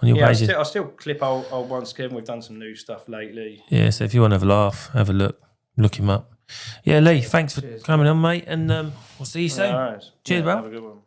Speaker 1: On your pages?
Speaker 3: I still clip old ones. Kevin, we've done some new stuff lately.
Speaker 1: Yeah, so if you want to have a laugh, have a look him up. Yeah, Lee, thanks for coming on, mate, and we'll see you soon.
Speaker 3: All right.
Speaker 1: Cheers, bro.
Speaker 3: Have a good one.